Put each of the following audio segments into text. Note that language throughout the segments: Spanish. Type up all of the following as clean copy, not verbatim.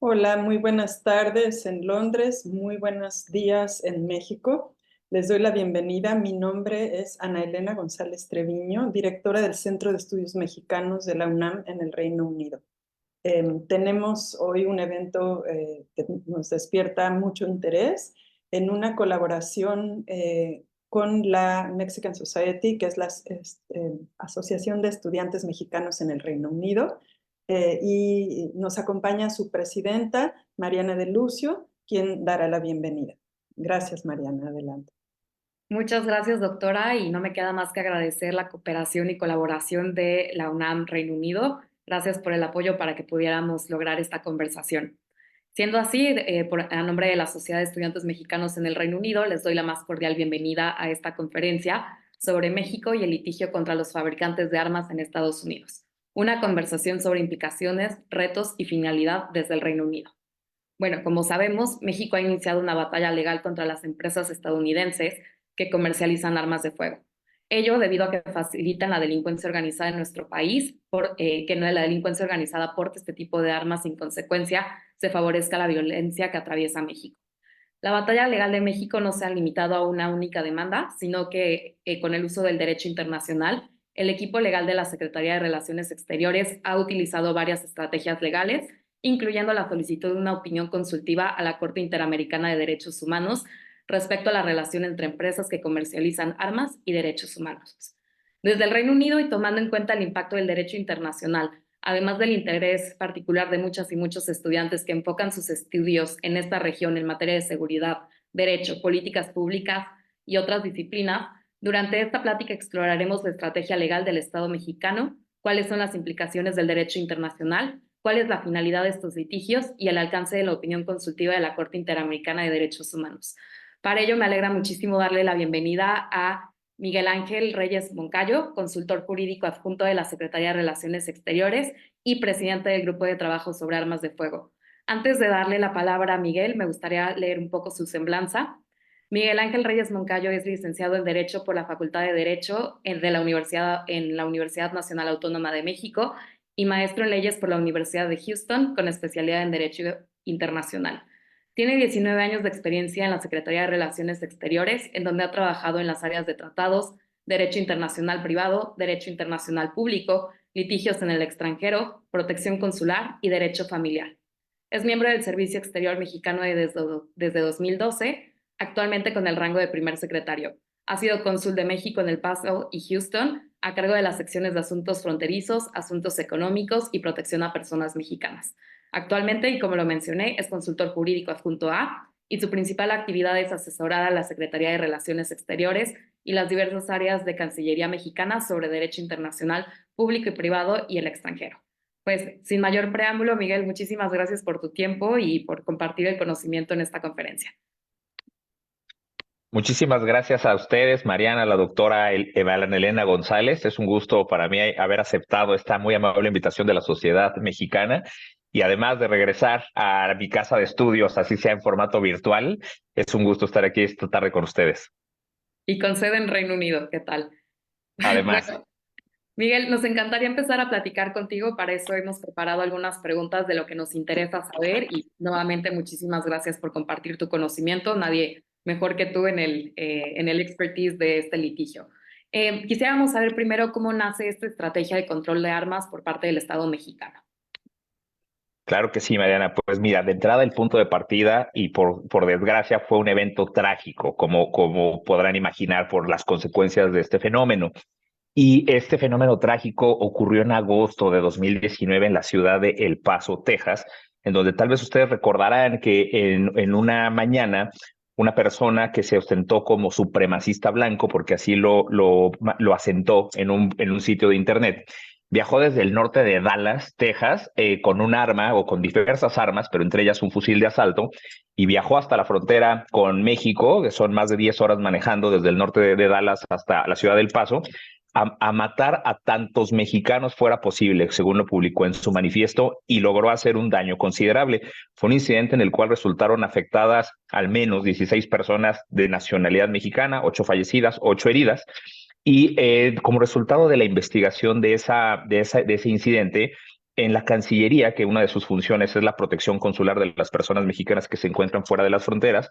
Hola, muy buenas tardes en Londres, muy buenos días en México. Les doy la bienvenida. Mi nombre es Ana Elena González Treviño, directora del Centro de Estudios Mexicanos de la UNAM en el Reino Unido. Tenemos hoy un evento que nos despierta mucho interés en una colaboración con la Mexican Society, que es la Asociación de Estudiantes Mexicanos en el Reino Unido, y nos acompaña su presidenta, Mariana de Lucio, quien dará la bienvenida. Gracias, Mariana. Adelante. Muchas gracias, doctora, y no me queda más que agradecer la cooperación y colaboración de la UNAM Reino Unido. Gracias por el apoyo para que pudiéramos lograr esta conversación. Siendo así, a nombre de la Sociedad de Estudiantes Mexicanos en el Reino Unido, les doy la más cordial bienvenida a esta conferencia sobre México y el litigio contra los fabricantes de armas en Estados Unidos. Una conversación sobre implicaciones, retos y finalidad desde el Reino Unido. Bueno, como sabemos, México ha iniciado una batalla legal contra las empresas estadounidenses que comercializan armas de fuego. Ello debido a que facilitan la delincuencia organizada en nuestro país, que no la delincuencia organizada porte este tipo de armas y en consecuencia se favorezca la violencia que atraviesa México. La batalla legal de México no se ha limitado a una única demanda, sino que con el uso del derecho internacional, el equipo legal de la Secretaría de Relaciones Exteriores ha utilizado varias estrategias legales, incluyendo la solicitud de una opinión consultiva a la Corte Interamericana de Derechos Humanos respecto a la relación entre empresas que comercializan armas y derechos humanos. Desde el Reino Unido y tomando en cuenta el impacto del derecho internacional, además del interés particular de muchas y muchos estudiantes que enfocan sus estudios en esta región en materia de seguridad, derecho, políticas públicas y otras disciplinas, durante esta plática exploraremos la estrategia legal del Estado mexicano, cuáles son las implicaciones del derecho internacional, cuál es la finalidad de estos litigios y el alcance de la opinión consultiva de la Corte Interamericana de Derechos Humanos. Para ello, me alegra muchísimo darle la bienvenida a Miguel Ángel Reyes Moncayo, consultor jurídico adjunto de la Secretaría de Relaciones Exteriores y presidente del Grupo de Trabajo sobre Armas de Fuego. Antes de darle la palabra a Miguel, me gustaría leer un poco su semblanza. Miguel Ángel Reyes Moncayo es licenciado en Derecho por la Facultad de Derecho en la Universidad Nacional Autónoma de México y maestro en Leyes por la Universidad de Houston con especialidad en Derecho Internacional. Tiene 19 años de experiencia en la Secretaría de Relaciones Exteriores, en donde ha trabajado en las áreas de tratados, derecho internacional privado, derecho internacional público, litigios en el extranjero, protección consular y derecho familiar. Es miembro del Servicio Exterior Mexicano desde 2012, actualmente con el rango de primer secretario. Ha sido cónsul de México en El Paso y Houston, a cargo de las secciones de asuntos fronterizos, asuntos económicos y protección a personas mexicanas. Actualmente, y como lo mencioné, es consultor jurídico adjunto A y su principal actividad es asesorar a la Secretaría de Relaciones Exteriores y las diversas áreas de Cancillería mexicana sobre derecho internacional, público y privado y el extranjero. Pues, sin mayor preámbulo, Miguel, muchísimas gracias por tu tiempo y por compartir el conocimiento en esta conferencia. Muchísimas gracias a ustedes, Mariana, la doctora Evalán Elena González. Es un gusto para mí haber aceptado esta muy amable invitación de la Sociedad Mexicana y además de regresar a mi casa de estudios, así sea en formato virtual. Es un gusto estar aquí esta tarde con ustedes. Y con sede en Reino Unido, ¿qué tal? Además, Bueno, Miguel, nos encantaría empezar a platicar contigo. Para eso hemos preparado algunas preguntas de lo que nos interesa saber y nuevamente muchísimas gracias por compartir tu conocimiento. Nadie mejor que tú en el expertise de este litigio. Quisiéramos saber primero cómo nace esta estrategia de control de armas por parte del Estado mexicano. claro que sí, Mariana. Pues mira, de entrada el punto de partida y por desgracia fue un evento trágico, como podrán imaginar por las consecuencias de este fenómeno. Y este fenómeno trágico ocurrió en agosto de 2019 en la ciudad de El Paso, Texas, en donde tal vez ustedes recordarán que en una mañana una persona que se ostentó como supremacista blanco, porque así lo asentó en un sitio de internet, viajó desde el norte de Dallas, Texas, con un arma o con diversas armas, pero entre ellas un fusil de asalto, y viajó hasta la frontera con México, que son más de 10 horas manejando desde el norte de Dallas hasta la ciudad del Paso, a matar a tantos mexicanos fuera posible, según lo publicó en su manifiesto, y logró hacer un daño considerable. Fue un incidente en el cual resultaron afectadas al menos 16 personas de nacionalidad mexicana, 8 fallecidas, 8 heridas, y como resultado de la investigación de ese incidente, en la Cancillería, que una de sus funciones es la protección consular de las personas mexicanas que se encuentran fuera de las fronteras,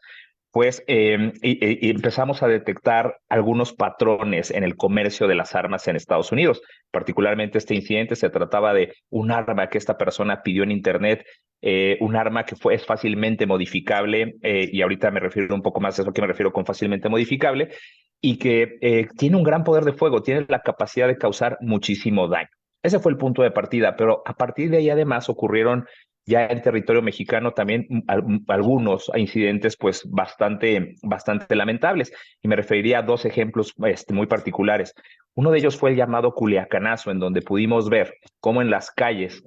pues y empezamos a detectar algunos patrones en el comercio de las armas en Estados Unidos. Particularmente este incidente se trataba de un arma que esta persona pidió en Internet, un arma que es fácilmente modificable, y ahorita me refiero un poco más a eso que me refiero con fácilmente modificable, y que tiene un gran poder de fuego, tiene la capacidad de causar muchísimo daño. Ese fue el punto de partida, pero a partir de ahí además ocurrieron ya en territorio mexicano también algunos incidentes pues bastante lamentables, y me referiría a dos ejemplos muy particulares. Uno de ellos fue el llamado Culiacanazo, en donde pudimos ver cómo en las calles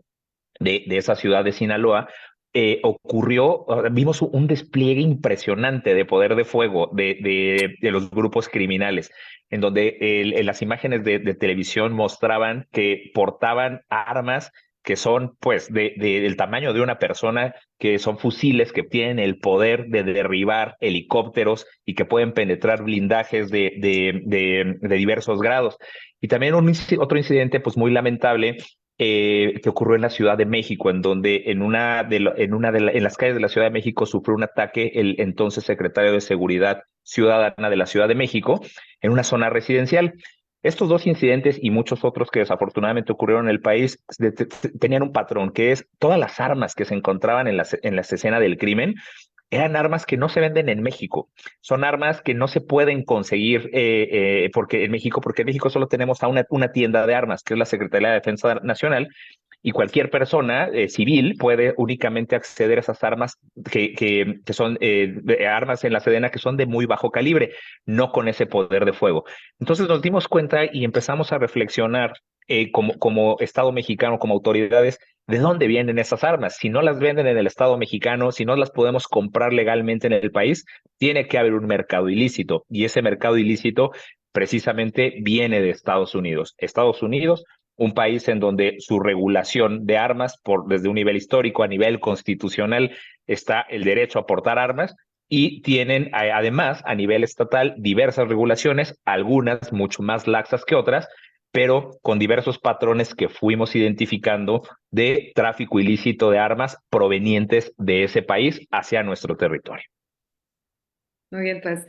de esa ciudad de Sinaloa vimos un despliegue impresionante de poder de fuego de los grupos criminales, en donde las imágenes de televisión mostraban que portaban armas que son pues del tamaño de una persona, que son fusiles que tienen el poder de derribar helicópteros y que pueden penetrar blindajes de diversos grados. Y también otro incidente pues muy lamentable, que ocurrió en la Ciudad de México, en donde en las calles de la Ciudad de México sufrió un ataque el entonces secretario de Seguridad Ciudadana de la Ciudad de México en una zona residencial. Estos dos incidentes y muchos otros que desafortunadamente ocurrieron en el país tenían un patrón, que es todas las armas que se encontraban en la escena del crimen eran armas que no se venden en México. Son armas que no se pueden conseguir porque en México solo tenemos a una tienda de armas, que es la Secretaría de Defensa Nacional, y cualquier persona civil puede únicamente acceder a esas armas que son armas en la Sedena que son de muy bajo calibre, no con ese poder de fuego. Entonces nos dimos cuenta y empezamos a reflexionar como Estado mexicano, como autoridades, ¿de dónde vienen esas armas? Si no las venden en el Estado mexicano, si no las podemos comprar legalmente en el país, tiene que haber un mercado ilícito, y ese mercado ilícito precisamente viene de Estados Unidos. Estados Unidos, un país en donde su regulación de armas, desde un nivel histórico a nivel constitucional, está el derecho a portar armas, y tienen además a nivel estatal diversas regulaciones, algunas mucho más laxas que otras, pero con diversos patrones que fuimos identificando de tráfico ilícito de armas provenientes de ese país hacia nuestro territorio. Muy bien, pues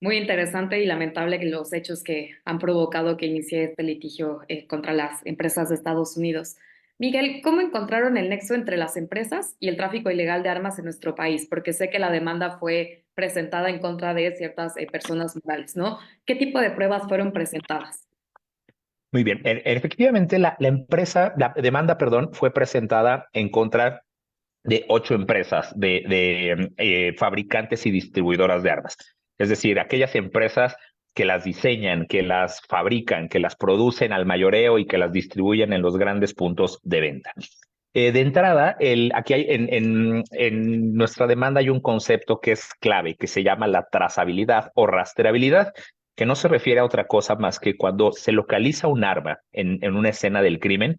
muy interesante y lamentable que los hechos que han provocado que inicie este litigio contra las empresas de Estados Unidos. Miguel, ¿cómo encontraron el nexo entre las empresas y el tráfico ilegal de armas en nuestro país? Porque sé que la demanda fue presentada en contra de ciertas personas morales, ¿no? ¿Qué tipo de pruebas fueron presentadas? Muy bien, efectivamente la demanda, perdón, fue presentada en contra de 8 empresas de fabricantes y distribuidoras de armas. Es decir, aquellas empresas que las diseñan, que las fabrican, que las producen al mayoreo y que las distribuyen en los grandes puntos de venta. De entrada, aquí hay en nuestra demanda hay un concepto que es clave, que se llama la trazabilidad o rastreabilidad, que no se refiere a otra cosa más que cuando se localiza un arma en una escena del crimen.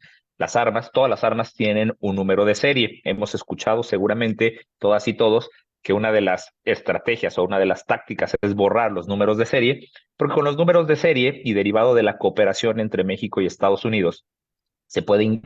Todas las armas tienen un número de serie. Hemos escuchado seguramente todas y todos que una de las estrategias o una de las tácticas es borrar los números de serie, porque con los números de serie y derivado de la cooperación entre México y Estados Unidos, se puede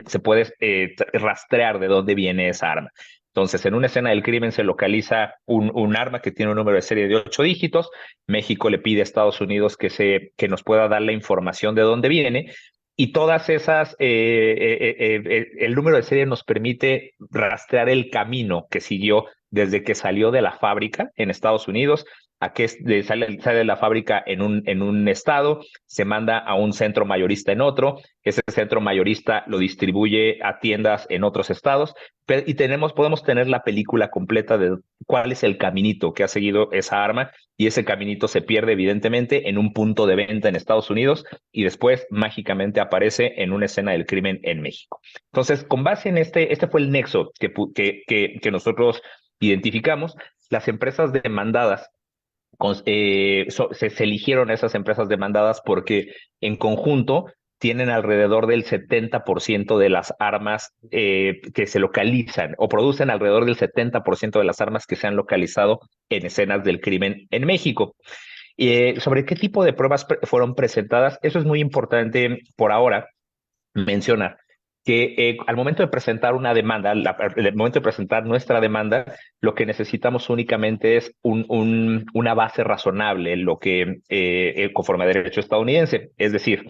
rastrear de dónde viene esa arma. Entonces, en una escena del crimen se localiza un arma que tiene un número de serie de 8 dígitos. México le pide a Estados Unidos que nos pueda dar la información de dónde viene. Y todas esas, el número de serie nos permite rastrear el camino que siguió desde que salió de la fábrica en Estados Unidos, a que sale de la fábrica en un estado, se manda a un centro mayorista en otro, ese centro mayorista lo distribuye a tiendas en otros estados, y podemos tener la película completa de cuál es el caminito que ha seguido esa arma, y ese caminito se pierde evidentemente en un punto de venta en Estados Unidos y después mágicamente aparece en una escena del crimen en México. Entonces, con base en este fue el nexo que nosotros identificamos. Las empresas demandadas se eligieron esas empresas demandadas porque en conjunto tienen alrededor del 70% de las armas que se localizan, o producen alrededor del 70% de las armas que se han localizado en escenas del crimen en México. Sobre qué tipo de pruebas fueron presentadas, eso es muy importante por ahora mencionar. que al momento de presentar una demanda, al momento de presentar nuestra demanda, lo que necesitamos únicamente es una base razonable, lo que conforme a derecho estadounidense, es decir,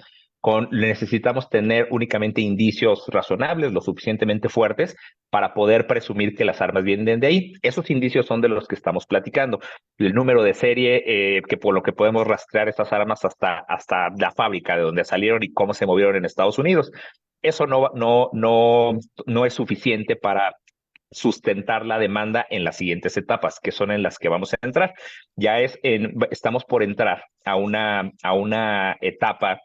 necesitamos tener únicamente indicios razonables, lo suficientemente fuertes para poder presumir que las armas vienen de ahí. Esos indicios son de los que estamos platicando. El número de serie, que por lo que podemos rastrear estas armas hasta la fábrica de donde salieron y cómo se movieron en Estados Unidos. Eso no es suficiente para sustentar la demanda en las siguientes etapas, que son en las que vamos a entrar. Estamos por entrar a una etapa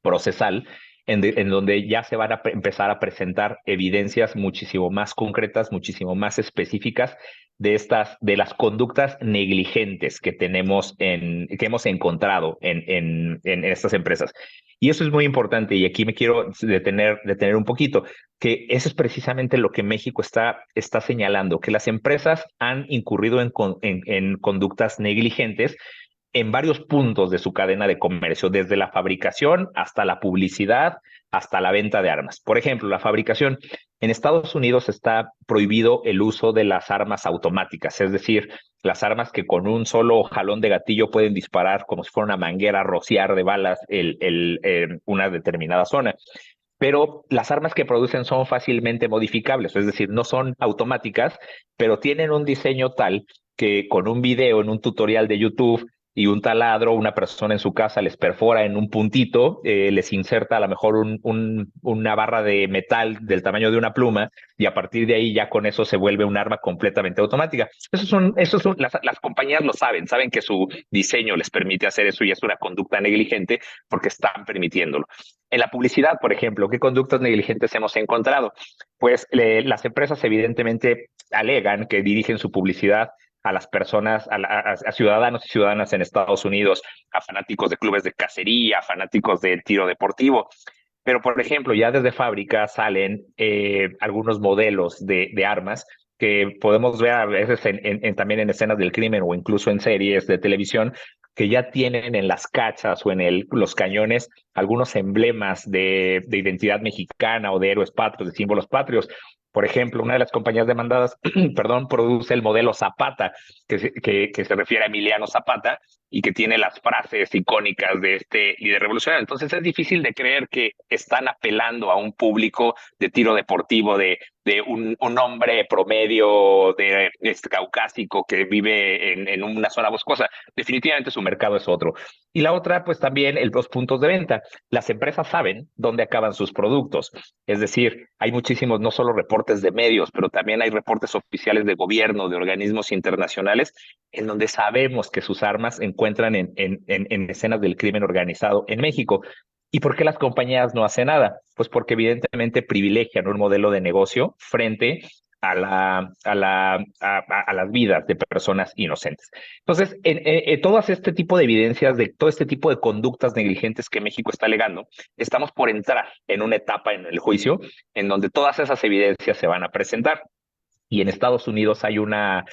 procesal en donde ya se van a empezar a presentar evidencias muchísimo más concretas, muchísimo más específicas de las conductas negligentes que que hemos encontrado en estas empresas. Y eso es muy importante, y aquí me quiero detener un poquito, que eso es precisamente lo que México está señalando, que las empresas han incurrido en conductas negligentes en varios puntos de su cadena de comercio, desde la fabricación hasta la publicidad, hasta la venta de armas. Por ejemplo, la fabricación. En Estados Unidos está prohibido el uso de las armas automáticas, es decir, las armas que con un solo jalón de gatillo pueden disparar como si fuera una manguera, rociar de balas una determinada zona. Pero las armas que producen son fácilmente modificables, es decir, no son automáticas, pero tienen un diseño tal que con un video en un tutorial de YouTube y un taladro, una persona en su casa les perfora en un puntito, les inserta a lo mejor una barra de metal del tamaño de una pluma, y a partir de ahí ya con eso se vuelve un arma completamente automática. Las compañías lo saben que su diseño les permite hacer eso y es una conducta negligente porque están permitiéndolo. En la publicidad, por ejemplo, ¿qué conductas negligentes hemos encontrado? Pues las empresas evidentemente alegan que dirigen su publicidad a las personas, a ciudadanos y ciudadanas en Estados Unidos, a fanáticos de clubes de cacería, a fanáticos del tiro deportivo. Pero, por ejemplo, ya desde fábrica salen algunos modelos de armas que podemos ver a veces también en escenas del crimen o incluso en series de televisión, que ya tienen en las cachas o en los cañones algunos emblemas de identidad mexicana o de héroes patrios, de símbolos patrios. Por ejemplo, una de las compañías demandadas, perdón, produce el modelo Zapata, que se refiere a Emiliano Zapata y que tiene las frases icónicas de este líder revolucionario. Entonces es difícil de creer que están apelando a un público de tiro deportivo, de un hombre promedio caucásico que vive en una zona boscosa. Definitivamente su mercado es otro. Y la otra, pues también los puntos de venta. Las empresas saben dónde acaban sus productos. Es decir, hay muchísimos, no solo reportes de medios, pero también hay reportes oficiales de gobierno, de organismos internacionales, en donde sabemos que sus armas se encuentran en escenas del crimen organizado en México. ¿Y por qué las compañías no hacen nada? Pues porque evidentemente privilegian un modelo de negocio frente a las vidas de personas inocentes. Entonces, todo este tipo de evidencias, de todo este tipo de conductas negligentes que México está alegando, estamos por entrar en una etapa en el juicio en donde todas esas evidencias se van a presentar. Y en Estados Unidos hay una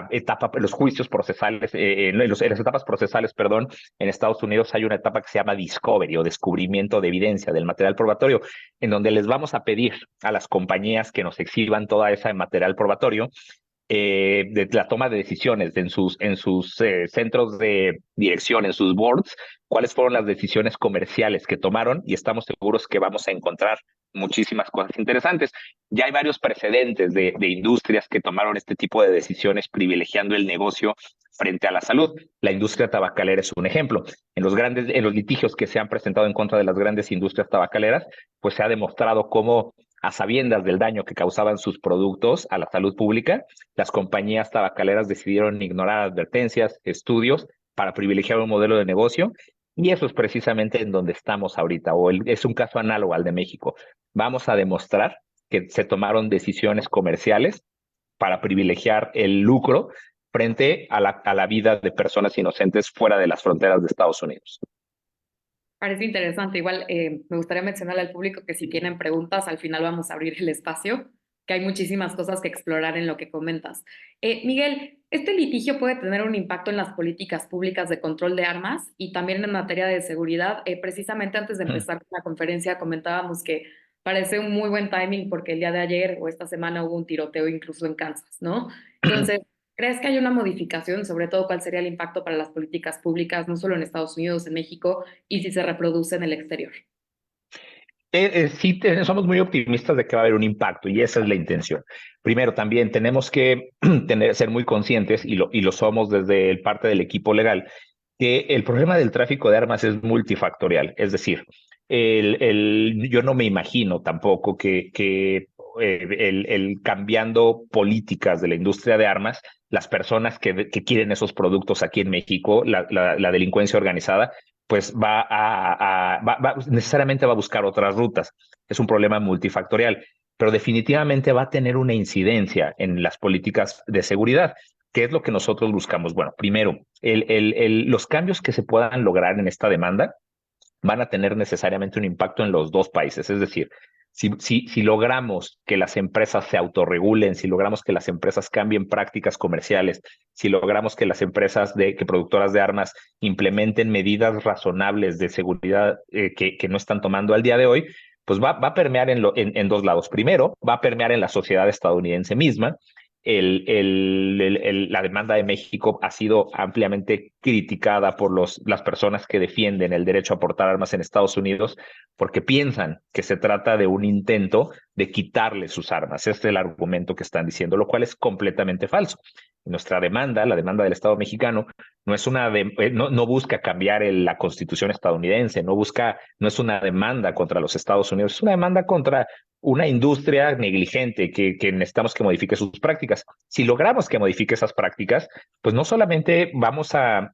etapa, los juicios procesales, en las etapas procesales, perdón, en Estados Unidos hay una etapa que se llama discovery o descubrimiento de evidencia del material probatorio, en donde les vamos a pedir a las compañías que nos exhiban toda esa material probatorio de la toma de decisiones en sus centros de dirección, en sus boards, cuáles fueron las decisiones comerciales que tomaron, y estamos seguros que vamos a encontrar muchísimas cosas interesantes. Ya hay varios precedentes de industrias que tomaron este tipo de decisiones privilegiando el negocio frente a la salud. La industria tabacalera es un ejemplo. En los litigios que se han presentado en contra de las grandes industrias tabacaleras, pues se ha demostrado cómo, a sabiendas del daño que causaban sus productos a la salud pública, las compañías tabacaleras decidieron ignorar advertencias, estudios, para privilegiar un modelo de negocio. Y eso es precisamente en donde estamos ahorita, es un caso análogo al de México. Vamos a demostrar que se tomaron decisiones comerciales para privilegiar el lucro frente a la vida de personas inocentes fuera de las fronteras de Estados Unidos. Parece interesante. Igual me gustaría mencionarle al público que si tienen preguntas, al final vamos a abrir el espacio, que hay muchísimas cosas que explorar en lo que comentas. Miguel, ¿este litigio puede tener un impacto en las políticas públicas de control de armas y también en materia de seguridad? Precisamente antes de empezar con la conferencia comentábamos que parece un muy buen timing porque el día de ayer o esta semana hubo un tiroteo incluso en Kansas, ¿no? Entonces, ¿crees que hay una modificación, sobre todo cuál sería el impacto para las políticas públicas, no solo en Estados Unidos, en México, y si se reproduce en el exterior? Sí, somos muy optimistas de que va a haber un impacto y esa es la intención. Primero, también tenemos que ser muy conscientes, y lo somos desde el parte del equipo legal, que el problema del tráfico de armas es multifactorial. Es decir, yo no me imagino tampoco que cambiando políticas de la industria de armas, las personas que quieren esos productos aquí en México, la delincuencia organizada, pues necesariamente va a buscar otras rutas. Es un problema multifactorial, pero definitivamente va a tener una incidencia en las políticas de seguridad. ¿Qué es lo que nosotros buscamos? Bueno, primero, los cambios que se puedan lograr en esta demanda van a tener necesariamente un impacto en los dos países. Es decir, si logramos que las empresas se autorregulen, si logramos que las empresas cambien prácticas comerciales, si logramos que las empresas que productoras de armas implementen medidas razonables de seguridad que no están tomando al día de hoy, pues va a permear en dos lados. Primero, va a permear en la sociedad estadounidense misma. La demanda de México ha sido ampliamente criticada por las personas que defienden el derecho a portar armas en Estados Unidos porque piensan que se trata de un intento de quitarle sus armas. Este es el argumento que están diciendo, lo cual es completamente falso. Nuestra demanda, la demanda del Estado mexicano, no busca cambiar la constitución estadounidense, no es una demanda contra los Estados Unidos, es una demanda contra una industria negligente que necesitamos que modifique sus prácticas. Si logramos que modifique esas prácticas, pues no solamente vamos a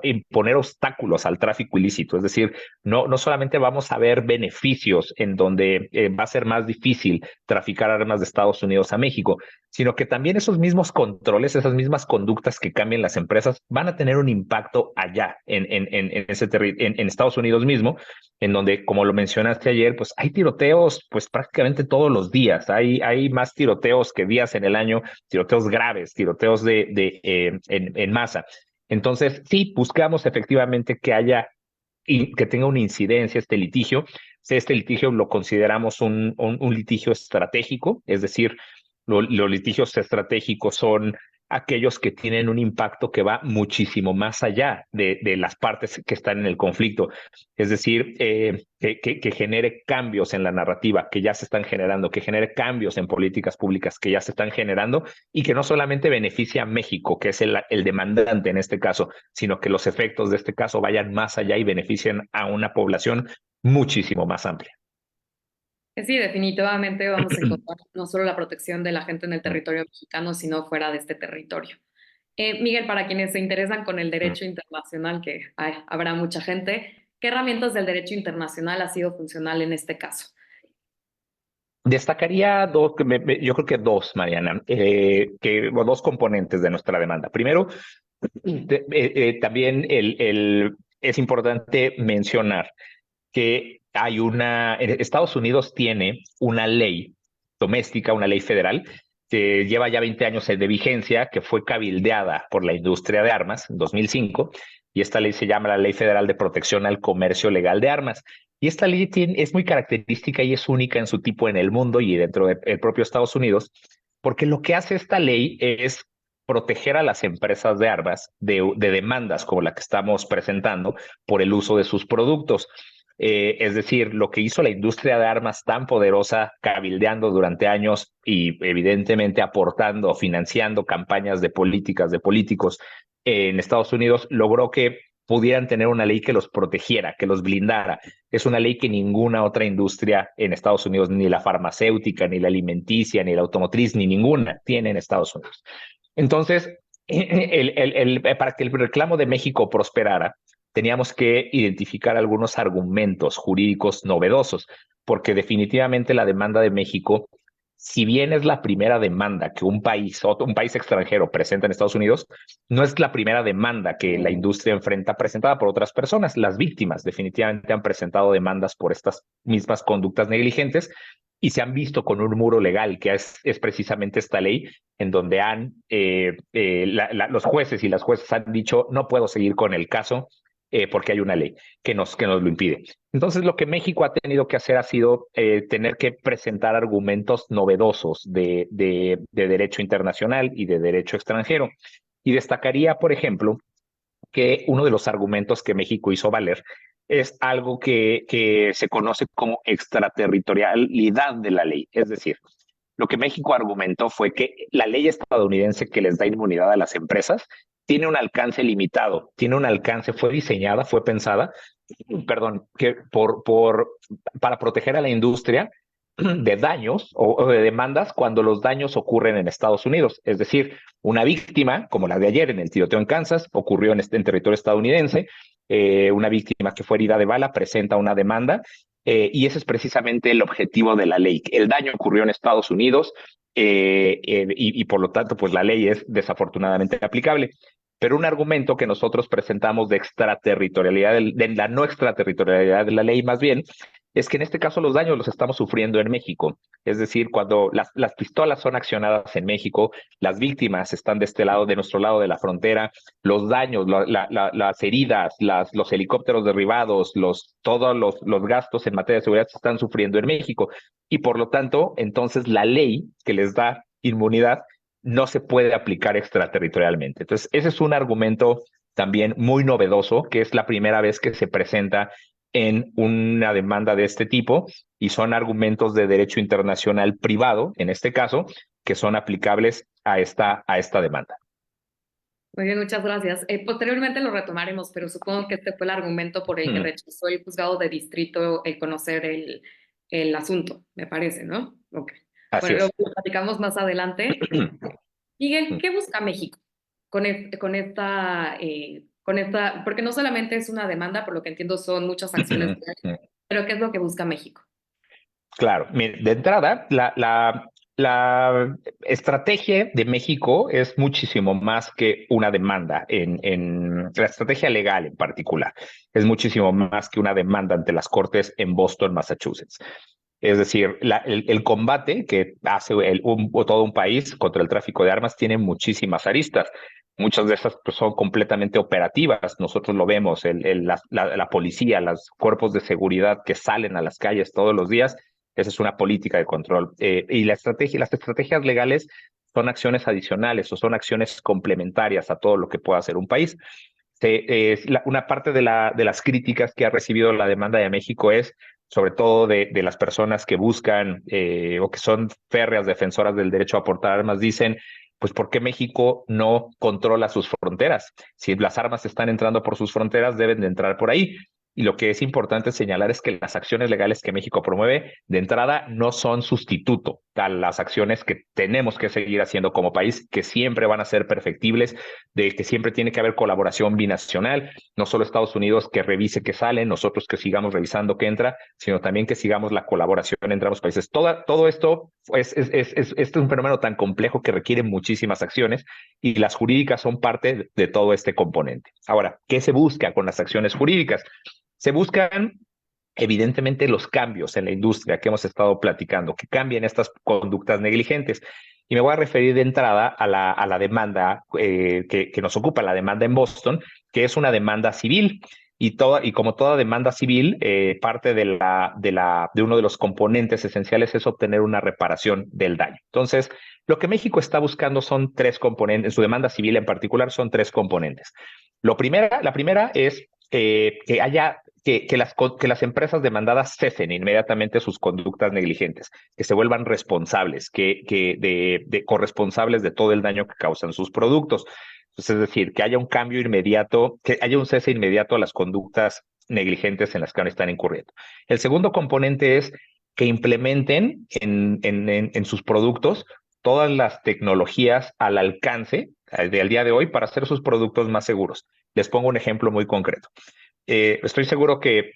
imponer obstáculos al tráfico ilícito, es decir, no solamente vamos a ver beneficios en donde va a ser más difícil traficar armas de Estados Unidos a México, sino que también esos mismos controles, esas mismas conductas que cambien las empresas van a tener un impacto allá en Estados Unidos mismo, en donde, como lo mencionaste ayer, pues hay tiroteos pues prácticamente todos los días. Hay más tiroteos que días en el año, tiroteos graves, tiroteos en masa. Entonces, sí, buscamos efectivamente que haya y que tenga una incidencia este litigio. Este litigio lo consideramos un litigio estratégico, es decir, los litigios estratégicos son aquellos que tienen un impacto que va muchísimo más allá de las partes que están en el conflicto. Es decir, que genere cambios en la narrativa que ya se están generando, que genere cambios en políticas públicas que ya se están generando y que no solamente beneficia a México, que es el demandante en este caso, sino que los efectos de este caso vayan más allá y beneficien a una población muchísimo más amplia. Sí, definitivamente vamos a encontrar no solo la protección de la gente en el territorio mexicano, sino fuera de este territorio. Miguel, para quienes se interesan con el derecho internacional, que habrá mucha gente, ¿qué herramientas del derecho internacional ha sido funcional en este caso? Destacaría yo creo que dos, Mariana, dos componentes de nuestra demanda. Primero, también es importante mencionar que Estados Unidos tiene una ley doméstica, una ley federal, que lleva ya 20 años de vigencia, que fue cabildeada por la industria de armas en 2005, y esta ley se llama la Ley Federal de Protección al Comercio Legal de Armas. Y esta ley es muy característica y es única en su tipo en el mundo y dentro del propio Estados Unidos, porque lo que hace esta ley es proteger a las empresas de armas de demandas como la que estamos presentando por el uso de sus productos. Es decir, lo que hizo la industria de armas tan poderosa, cabildeando durante años y evidentemente aportando, financiando campañas de políticas, de políticos en Estados Unidos, logró que pudieran tener una ley que los protegiera, que los blindara. Es una ley que ninguna otra industria en Estados Unidos, ni la farmacéutica, ni la alimenticia, ni la automotriz, ni ninguna tiene en Estados Unidos. Entonces, para que el reclamo de México prosperara, teníamos que identificar algunos argumentos jurídicos novedosos, porque definitivamente la demanda de México, si bien es la primera demanda que un país extranjero presenta en Estados Unidos, no es la primera demanda que la industria enfrenta presentada por otras personas. Las víctimas definitivamente han presentado demandas por estas mismas conductas negligentes y se han visto con un muro legal, que es precisamente esta ley, en donde los jueces y las jueces han dicho, no puedo seguir con el caso, porque hay una ley que nos lo impide. Entonces, lo que México ha tenido que hacer ha sido tener que presentar argumentos novedosos de derecho internacional y de derecho extranjero. Y destacaría, por ejemplo, que uno de los argumentos que México hizo valer es algo que se conoce como extraterritorialidad de la ley. Es decir, lo que México argumentó fue que la ley estadounidense que les da inmunidad a las empresas tiene un alcance limitado, tiene un alcance, fue diseñada, fue pensada, perdón, que para proteger a la industria de daños o de demandas cuando los daños ocurren en Estados Unidos. Es decir, una víctima, como la de ayer en el tiroteo en Kansas, ocurrió en territorio estadounidense, una víctima que fue herida de bala presenta una demanda y ese es precisamente el objetivo de la ley. El daño ocurrió en Estados Unidos y por lo tanto, pues la ley es desafortunadamente aplicable. Pero un argumento que nosotros presentamos de extraterritorialidad, de la no extraterritorialidad de la ley más bien, es que en este caso los daños los estamos sufriendo en México. Es decir, cuando las pistolas son accionadas en México, las víctimas están de este lado, de nuestro lado de la frontera, los daños, las heridas, los helicópteros derribados, todos los gastos en materia de seguridad se están sufriendo en México. Y por lo tanto, entonces la ley que les da inmunidad no se puede aplicar extraterritorialmente. Entonces, ese es un argumento también muy novedoso, que es la primera vez que se presenta en una demanda de este tipo y son argumentos de derecho internacional privado, en este caso, que son aplicables a esta demanda. Muy bien, muchas gracias. Posteriormente lo retomaremos, pero supongo que este fue el argumento por el que rechazó el juzgado de distrito el conocer el asunto, me parece, ¿no? Okay. Así Bueno, es. lo platicamos más adelante. Miguel, ¿qué busca México con esta, porque no solamente es una demanda, por lo que entiendo son muchas acciones, pero ¿qué es lo que busca México? Claro, de entrada, la estrategia de México es muchísimo más que una demanda, la estrategia legal en particular, es muchísimo más que una demanda ante las cortes en Boston, Massachusetts. Es decir, el combate que hace todo un país contra el tráfico de armas tiene muchísimas aristas. Muchas de esas pues, son completamente operativas. Nosotros lo vemos, la policía, los cuerpos de seguridad que salen a las calles todos los días. Esa es una política de control. Y las estrategias legales son acciones adicionales o son acciones complementarias a todo lo que pueda hacer un país. Una parte de las críticas que ha recibido la demanda de México es sobre todo de las personas que buscan o que son férreas defensoras del derecho a portar armas, dicen, pues, ¿por qué México no controla sus fronteras? Si las armas están entrando por sus fronteras, deben de entrar por ahí. Y lo que es importante señalar es que las acciones legales que México promueve, de entrada, no son sustituto a las acciones que tenemos que seguir haciendo como país, que siempre van a ser perfectibles, de que siempre tiene que haber colaboración binacional, no solo Estados Unidos que revise qué sale, nosotros que sigamos revisando qué entra, sino también que sigamos la colaboración entre ambos países. Todo esto es un fenómeno tan complejo que requiere muchísimas acciones y las jurídicas son parte de todo este componente. Ahora, ¿qué se busca con las acciones jurídicas? Se buscan evidentemente los cambios en la industria que hemos estado platicando, que cambien estas conductas negligentes. Y me voy a referir de entrada a la demanda que nos ocupa, la demanda en Boston, que es una demanda civil. Y como toda demanda civil, parte de uno de los componentes esenciales es obtener una reparación del daño. Entonces, lo que México está buscando son tres componentes, en su demanda civil en particular son tres componentes. La primera es que las empresas demandadas cesen inmediatamente sus conductas negligentes, que se vuelvan responsables, corresponsables de todo el daño que causan sus productos. Entonces, es decir, que haya un cambio inmediato, que haya un cese inmediato a las conductas negligentes en las que ahora están incurriendo. El segundo componente es que implementen en sus productos todas las tecnologías al alcance del día de hoy para hacer sus productos más seguros. Les pongo un ejemplo muy concreto. Estoy seguro que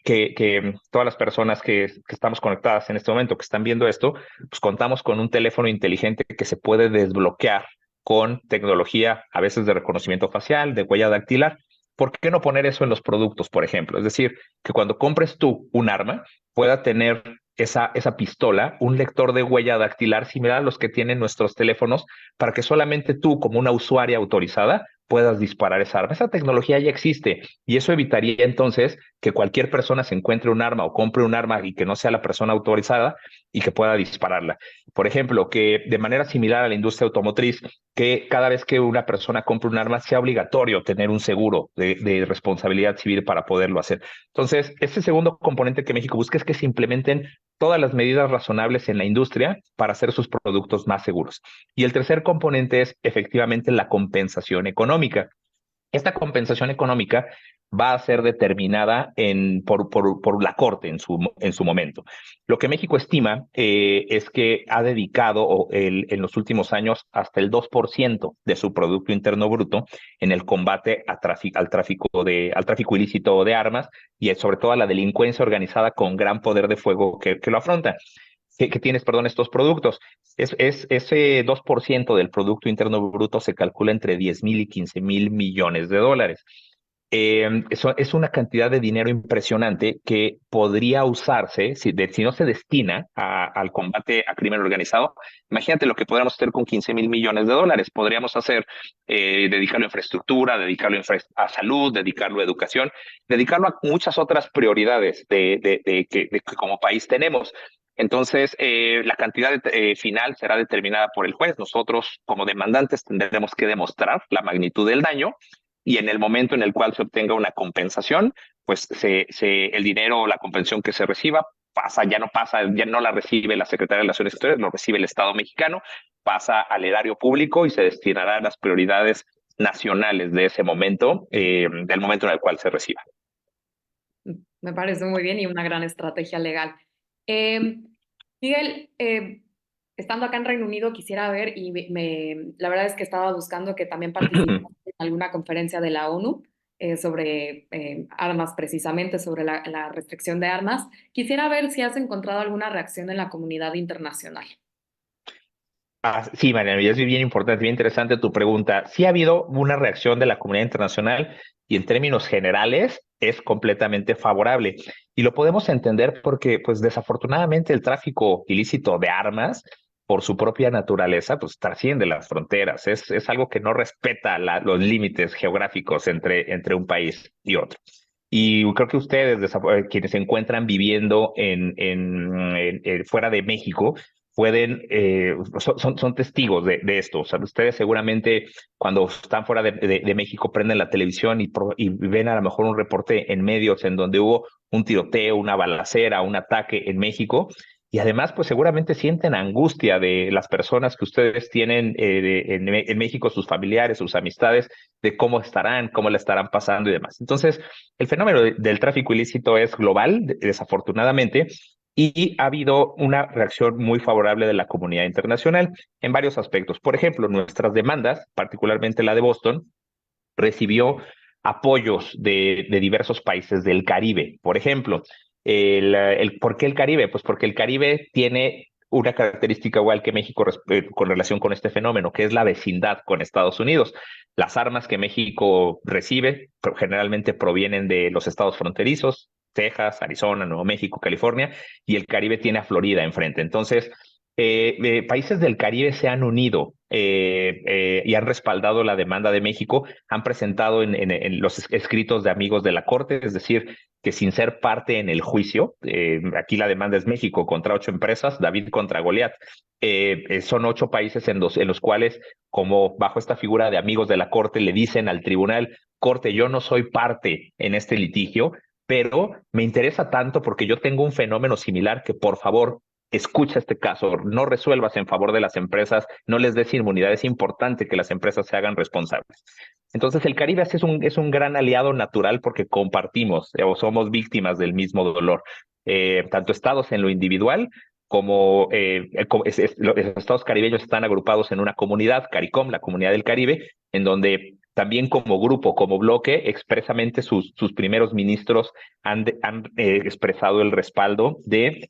todas las personas que estamos conectadas en este momento, que están viendo esto, pues contamos con un teléfono inteligente que se puede desbloquear con tecnología, a veces de reconocimiento facial, de huella dactilar. ¿Por qué no poner eso en los productos, por ejemplo? Es decir, que cuando compres tú un arma, pueda tener esa pistola un lector de huella dactilar similar a los que tienen nuestros teléfonos, para que solamente tú, como una usuaria autorizada, puedas disparar esa arma. Esa tecnología ya existe y eso evitaría entonces que cualquier persona se encuentre un arma o compre un arma y que no sea la persona autorizada y que pueda dispararla. Por ejemplo, que de manera similar a la industria automotriz, que cada vez que una persona compre un arma sea obligatorio tener un seguro de responsabilidad civil para poderlo hacer. Entonces, ese segundo componente que México busca es que se implementen todas las medidas razonables en la industria para hacer sus productos más seguros. Y el tercer componente es efectivamente la compensación económica. Esta compensación económica va a ser determinada por la Corte en su momento. Lo que México estima es que ha dedicado en los últimos años hasta el 2% de su Producto Interno Bruto en el combate al tráfico ilícito de armas y sobre todo a la delincuencia organizada con gran poder de fuego que lo afronta. Que tienes, perdón, estos productos. Ese 2% del Producto Interno Bruto se calcula entre 10,000 y 15,000 millones de dólares. Eso es una cantidad de dinero impresionante que podría usarse, si no se destina al combate a crimen organizado. Imagínate lo que podríamos hacer con 15,000 millones de dólares. Podríamos hacer, dedicarlo a infraestructura, dedicarlo a salud, dedicarlo a educación, dedicarlo a muchas otras prioridades que como país tenemos. Entonces, la cantidad final será determinada por el juez. Nosotros, como demandantes, tendremos que demostrar la magnitud del daño y en el momento en el cual se obtenga una compensación, pues el dinero o la compensación que se reciba ya no la recibe la Secretaría de Relaciones Exteriores, lo recibe el Estado mexicano, pasa al erario público y se destinará a las prioridades nacionales de ese momento, del momento en el cual se reciba. Me parece muy bien y una gran estrategia legal. Miguel, estando acá en Reino Unido, quisiera ver, y la verdad es que estaba buscando que también participaras en alguna conferencia de la ONU sobre armas, precisamente sobre la restricción de armas. Quisiera ver si has encontrado alguna reacción en la comunidad internacional. Sí, Mariana, y es bien importante, bien interesante tu pregunta. Sí ha habido una reacción de la comunidad internacional y en términos generales es completamente favorable. Y lo podemos entender porque, pues desafortunadamente, el tráfico ilícito de armas, por su propia naturaleza, pues trasciende las fronteras. Es algo que no respeta los límites geográficos entre un país y otro. Y creo que ustedes, quienes se encuentran viviendo fuera de México, son testigos de esto. O sea, ustedes seguramente cuando están fuera de México prenden la televisión y ven a lo mejor un reporte en medios en donde hubo un tiroteo, una balacera, un ataque en México. Y además, pues seguramente sienten angustia de las personas que ustedes tienen en México, sus familiares, sus amistades, de cómo estarán, cómo la estarán pasando y demás. Entonces, el fenómeno del tráfico ilícito es global, desafortunadamente, y ha habido una reacción muy favorable de la comunidad internacional en varios aspectos. Por ejemplo, nuestras demandas, particularmente la de Boston, recibió apoyos de diversos países del Caribe. Por ejemplo, ¿por qué el Caribe? Pues porque el Caribe tiene una característica igual que México con relación con este fenómeno, que es la vecindad con Estados Unidos. Las armas que México recibe generalmente provienen de los estados fronterizos, Texas, Arizona, Nuevo México, California, y el Caribe tiene a Florida enfrente. Entonces, países del Caribe se han unido y han respaldado la demanda de México, han presentado en los escritos de amigos de la Corte, es decir, que sin ser parte en el juicio, aquí la demanda es México contra 8 empresas, David contra Goliat. Son 8 países en los cuales, como bajo esta figura de amigos de la Corte, le dicen al tribunal: Corte, yo no soy parte en este litigio, pero me interesa tanto porque yo tengo un fenómeno similar que, por favor, escucha este caso, no resuelvas en favor de las empresas, no les des inmunidad, es importante que las empresas se hagan responsables. Entonces, el Caribe es un gran aliado natural porque compartimos o somos víctimas del mismo dolor. Tanto estados en lo individual como los estados caribeños están agrupados en una comunidad, CARICOM, la Comunidad del Caribe, en donde también como grupo, como bloque, expresamente sus primeros ministros han expresado el respaldo del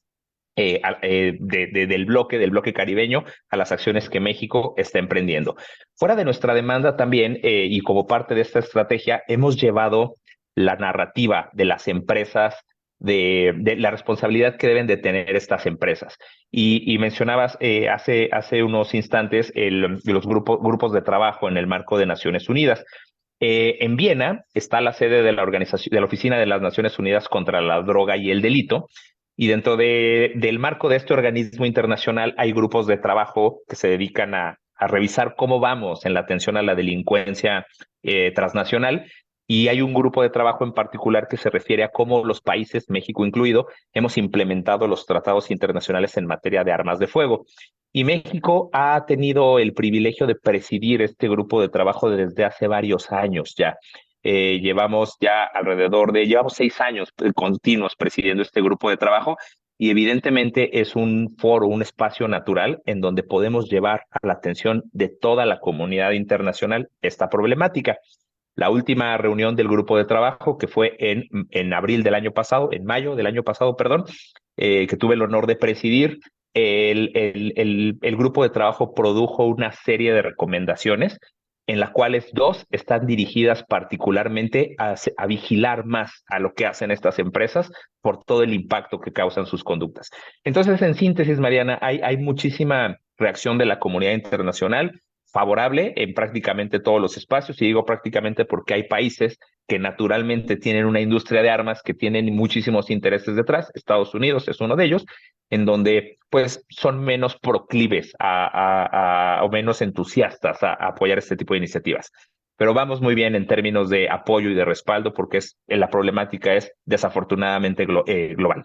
bloque caribeño a las acciones que México está emprendiendo. Fuera de nuestra demanda también, y como parte de esta estrategia, hemos llevado la narrativa de las empresas de la responsabilidad que deben de tener estas empresas. Y mencionabas hace unos instantes los grupos de trabajo en el marco de Naciones Unidas. En Viena está la sede de la organización, de la Oficina de las Naciones Unidas contra la Droga y el Delito, y dentro del marco de este organismo internacional hay grupos de trabajo que se dedican a revisar cómo vamos en la atención a la delincuencia transnacional, y hay un grupo de trabajo en particular que se refiere a cómo los países, México incluido, hemos implementado los tratados internacionales en materia de armas de fuego. Y México ha tenido el privilegio de presidir este grupo de trabajo desde hace varios años ya. Llevamos 6 años continuos presidiendo este grupo de trabajo, y evidentemente es un foro, un espacio natural en donde podemos llevar a la atención de toda la comunidad internacional esta problemática. La última reunión del grupo de trabajo, que fue en mayo del año pasado, perdón, que tuve el honor de presidir, el grupo de trabajo produjo una serie de recomendaciones, en las cuales 2 están dirigidas particularmente a vigilar más a lo que hacen estas empresas por todo el impacto que causan sus conductas. Entonces, en síntesis, Mariana, hay muchísima reacción de la comunidad internacional favorable en prácticamente todos los espacios, y digo prácticamente porque hay países que naturalmente tienen una industria de armas que tienen muchísimos intereses detrás. Estados Unidos es uno de ellos, en donde pues son menos proclives o menos entusiastas a apoyar este tipo de iniciativas. Pero vamos muy bien en términos de apoyo y de respaldo, porque la problemática es desafortunadamente global.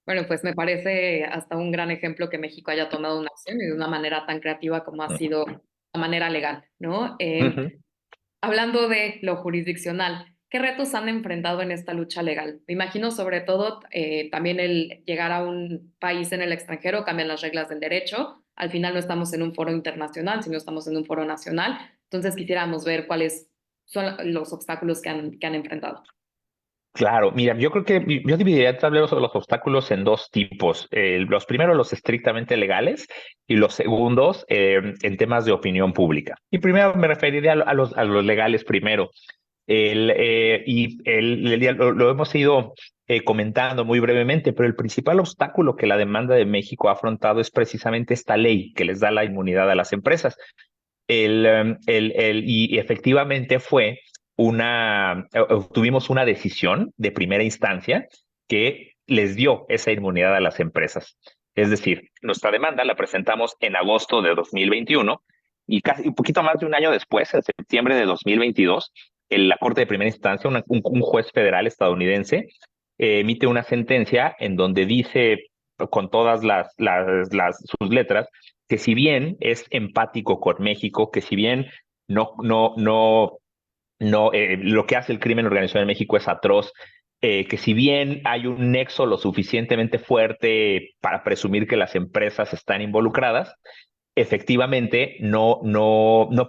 Bueno, pues me parece hasta un gran ejemplo que México haya tomado una acción y de una manera tan creativa como ha sido la manera legal, ¿no? Hablando de lo jurisdiccional, ¿qué retos han enfrentado en esta lucha legal? Me imagino sobre todo también el llegar a un país en el extranjero, cambian las reglas del derecho. Al final no estamos en un foro internacional, sino estamos en un foro nacional. Entonces quisiéramos ver cuáles son los obstáculos que han enfrentado. Claro, mira, yo creo que yo dividiría tal vez los obstáculos en 2 tipos. Los primeros, los estrictamente legales, y los segundos, en temas de opinión pública. Y primero me referiría a los legales primero. Lo hemos ido comentando muy brevemente, pero el principal obstáculo que la demanda de México ha afrontado es precisamente esta ley que les da la inmunidad a las empresas. Y efectivamente obtuvimos una decisión de primera instancia que les dio esa inmunidad a las empresas. Es decir, nuestra demanda la presentamos en agosto de 2021, y casi un poquito más de un año después, en septiembre de 2022, la Corte de Primera Instancia, un juez federal estadounidense, emite una sentencia en donde dice con todas sus letras que si bien es empático con México, que si bien lo que hace el crimen organizado en México es atroz, que si bien hay un nexo lo suficientemente fuerte para presumir que las empresas están involucradas, efectivamente no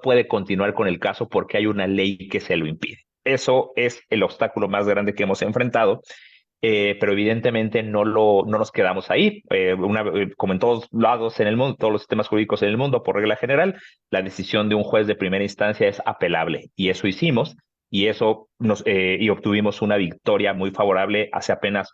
puede continuar con el caso porque hay una ley que se lo impide. Eso es el obstáculo más grande que hemos enfrentado. Pero evidentemente no nos quedamos ahí. Como en todos lados en el mundo, todos los sistemas jurídicos en el mundo, por regla general, la decisión de un juez de primera instancia es apelable, y eso hicimos, y obtuvimos una victoria muy favorable hace apenas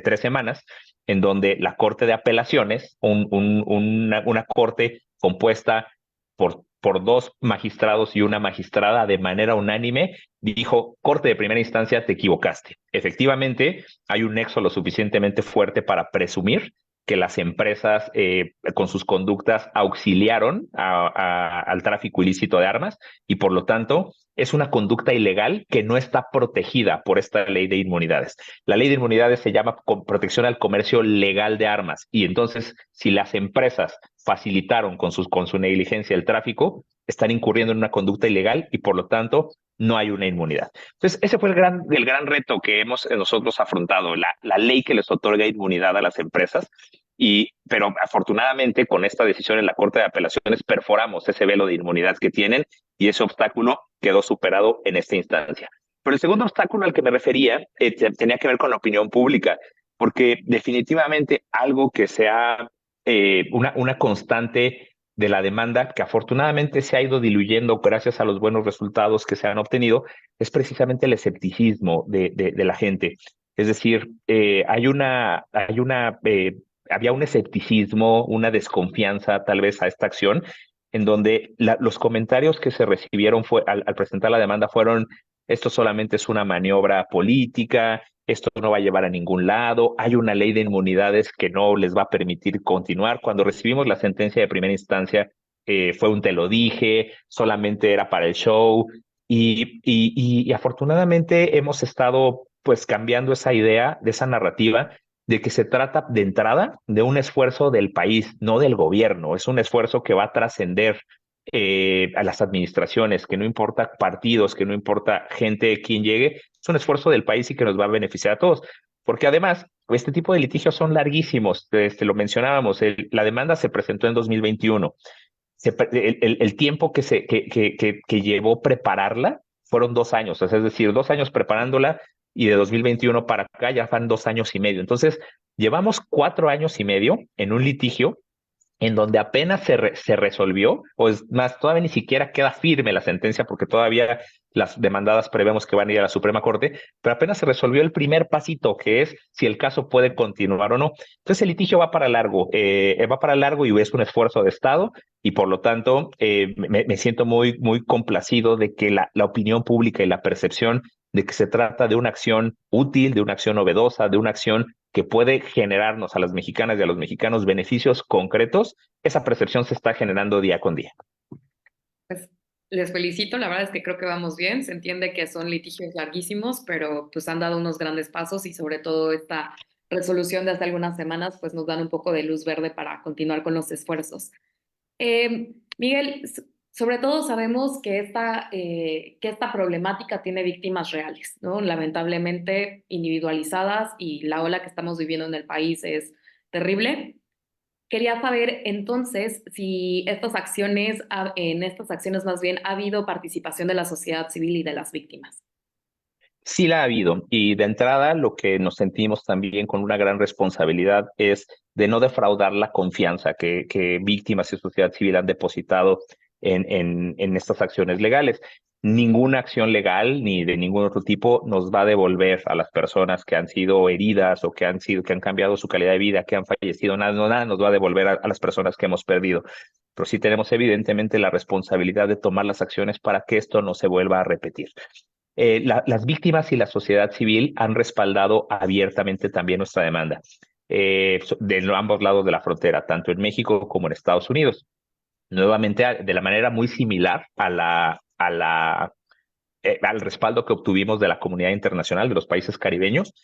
3 semanas, en donde la Corte de Apelaciones, una corte compuesta por 2 magistrados y una magistrada, de manera unánime dijo: Corte de Primera Instancia, te equivocaste. Efectivamente, hay un nexo lo suficientemente fuerte para presumir que las empresas con sus conductas auxiliaron al tráfico ilícito de armas, y por lo tanto es una conducta ilegal que no está protegida por esta ley de inmunidades. La ley de inmunidades se llama protección al comercio legal de armas, y entonces si las empresas facilitaron con su negligencia el tráfico, están incurriendo en una conducta ilegal, y por lo tanto no hay una inmunidad. Entonces, ese fue el gran reto que hemos nosotros afrontado, la ley que les otorga inmunidad a las empresas. Pero afortunadamente con esta decisión en la Corte de Apelaciones perforamos ese velo de inmunidad que tienen, y ese obstáculo quedó superado en esta instancia. Pero el segundo obstáculo al que me refería tenía que ver con la opinión pública, porque definitivamente algo que sea una constante de la demanda, que afortunadamente se ha ido diluyendo gracias a los buenos resultados que se han obtenido, es precisamente el escepticismo de la gente. Es decir, había un escepticismo, una desconfianza tal vez a esta acción, en donde los comentarios que se recibieron al presentar la demanda fueron: esto solamente es una maniobra política, esto no va a llevar a ningún lado, hay una ley de inmunidades que no les va a permitir continuar. Cuando recibimos la sentencia de primera instancia, fue un te lo dije, solamente era para el show, y afortunadamente hemos estado pues cambiando esa idea, de esa narrativa, de que se trata de entrada de un esfuerzo del país, no del gobierno. Es un esfuerzo que va a trascender a las administraciones, que no importa partidos, que no importa gente quien llegue, es un esfuerzo del país y que nos va a beneficiar a todos. Porque además, este tipo de litigios son larguísimos. Lo mencionábamos, la demanda se presentó en 2021. El tiempo que llevó prepararla fueron 2 años, o sea, es decir, 2 años preparándola, y de 2021 para acá ya van 2 años y medio. Entonces, llevamos 4 años y medio en un litigio en donde apenas se resolvió, o es más, todavía ni siquiera queda firme la sentencia, porque todavía las demandadas prevemos que van a ir a la Suprema Corte, pero apenas se resolvió el primer pasito, que es si el caso puede continuar o no. Entonces el litigio va para largo y es un esfuerzo de Estado, y por lo tanto me siento muy, muy complacido de que la opinión pública y la percepción de que se trata de una acción útil, de una acción novedosa, de una acción que puede generarnos a las mexicanas y a los mexicanos beneficios concretos, esa percepción se está generando día con día. Pues les felicito, la verdad es que creo que vamos bien, se entiende que son litigios larguísimos, pero pues han dado unos grandes pasos y sobre todo esta resolución de hace algunas semanas pues nos dan un poco de luz verde para continuar con los esfuerzos. Miguel, sobre todo sabemos que esta problemática tiene víctimas reales, ¿no? Lamentablemente individualizadas, y la ola que estamos viviendo en el país es terrible. Quería saber entonces si en estas acciones más bien ha habido participación de la sociedad civil y de las víctimas. Sí la ha habido, y de entrada lo que nos sentimos también con una gran responsabilidad es de no defraudar la confianza que víctimas y sociedad civil han depositado en estas acciones legales. Ninguna acción legal ni de ningún otro tipo nos va a devolver a las personas que han sido heridas o que han cambiado su calidad de vida, que han fallecido. Nada nos va a devolver a las personas que hemos perdido. Pero sí tenemos evidentemente la responsabilidad de tomar las acciones para que esto no se vuelva a repetir. Las víctimas y la sociedad civil han respaldado abiertamente también nuestra demanda, de ambos lados de la frontera, tanto en México como en Estados Unidos. Nuevamente, de la manera muy similar al respaldo que obtuvimos de la comunidad internacional, de los países caribeños,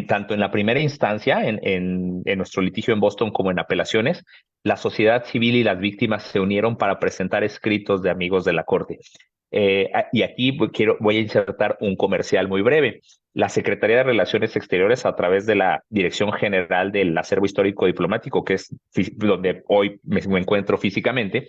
tanto en la primera instancia, en nuestro litigio en Boston, como en apelaciones. La sociedad civil y las víctimas se unieron para presentar escritos de amigos de la Corte. Y aquí voy a insertar un comercial muy breve. La Secretaría de Relaciones Exteriores, a través de la Dirección General del Acervo Histórico Diplomático, que es donde hoy me encuentro físicamente,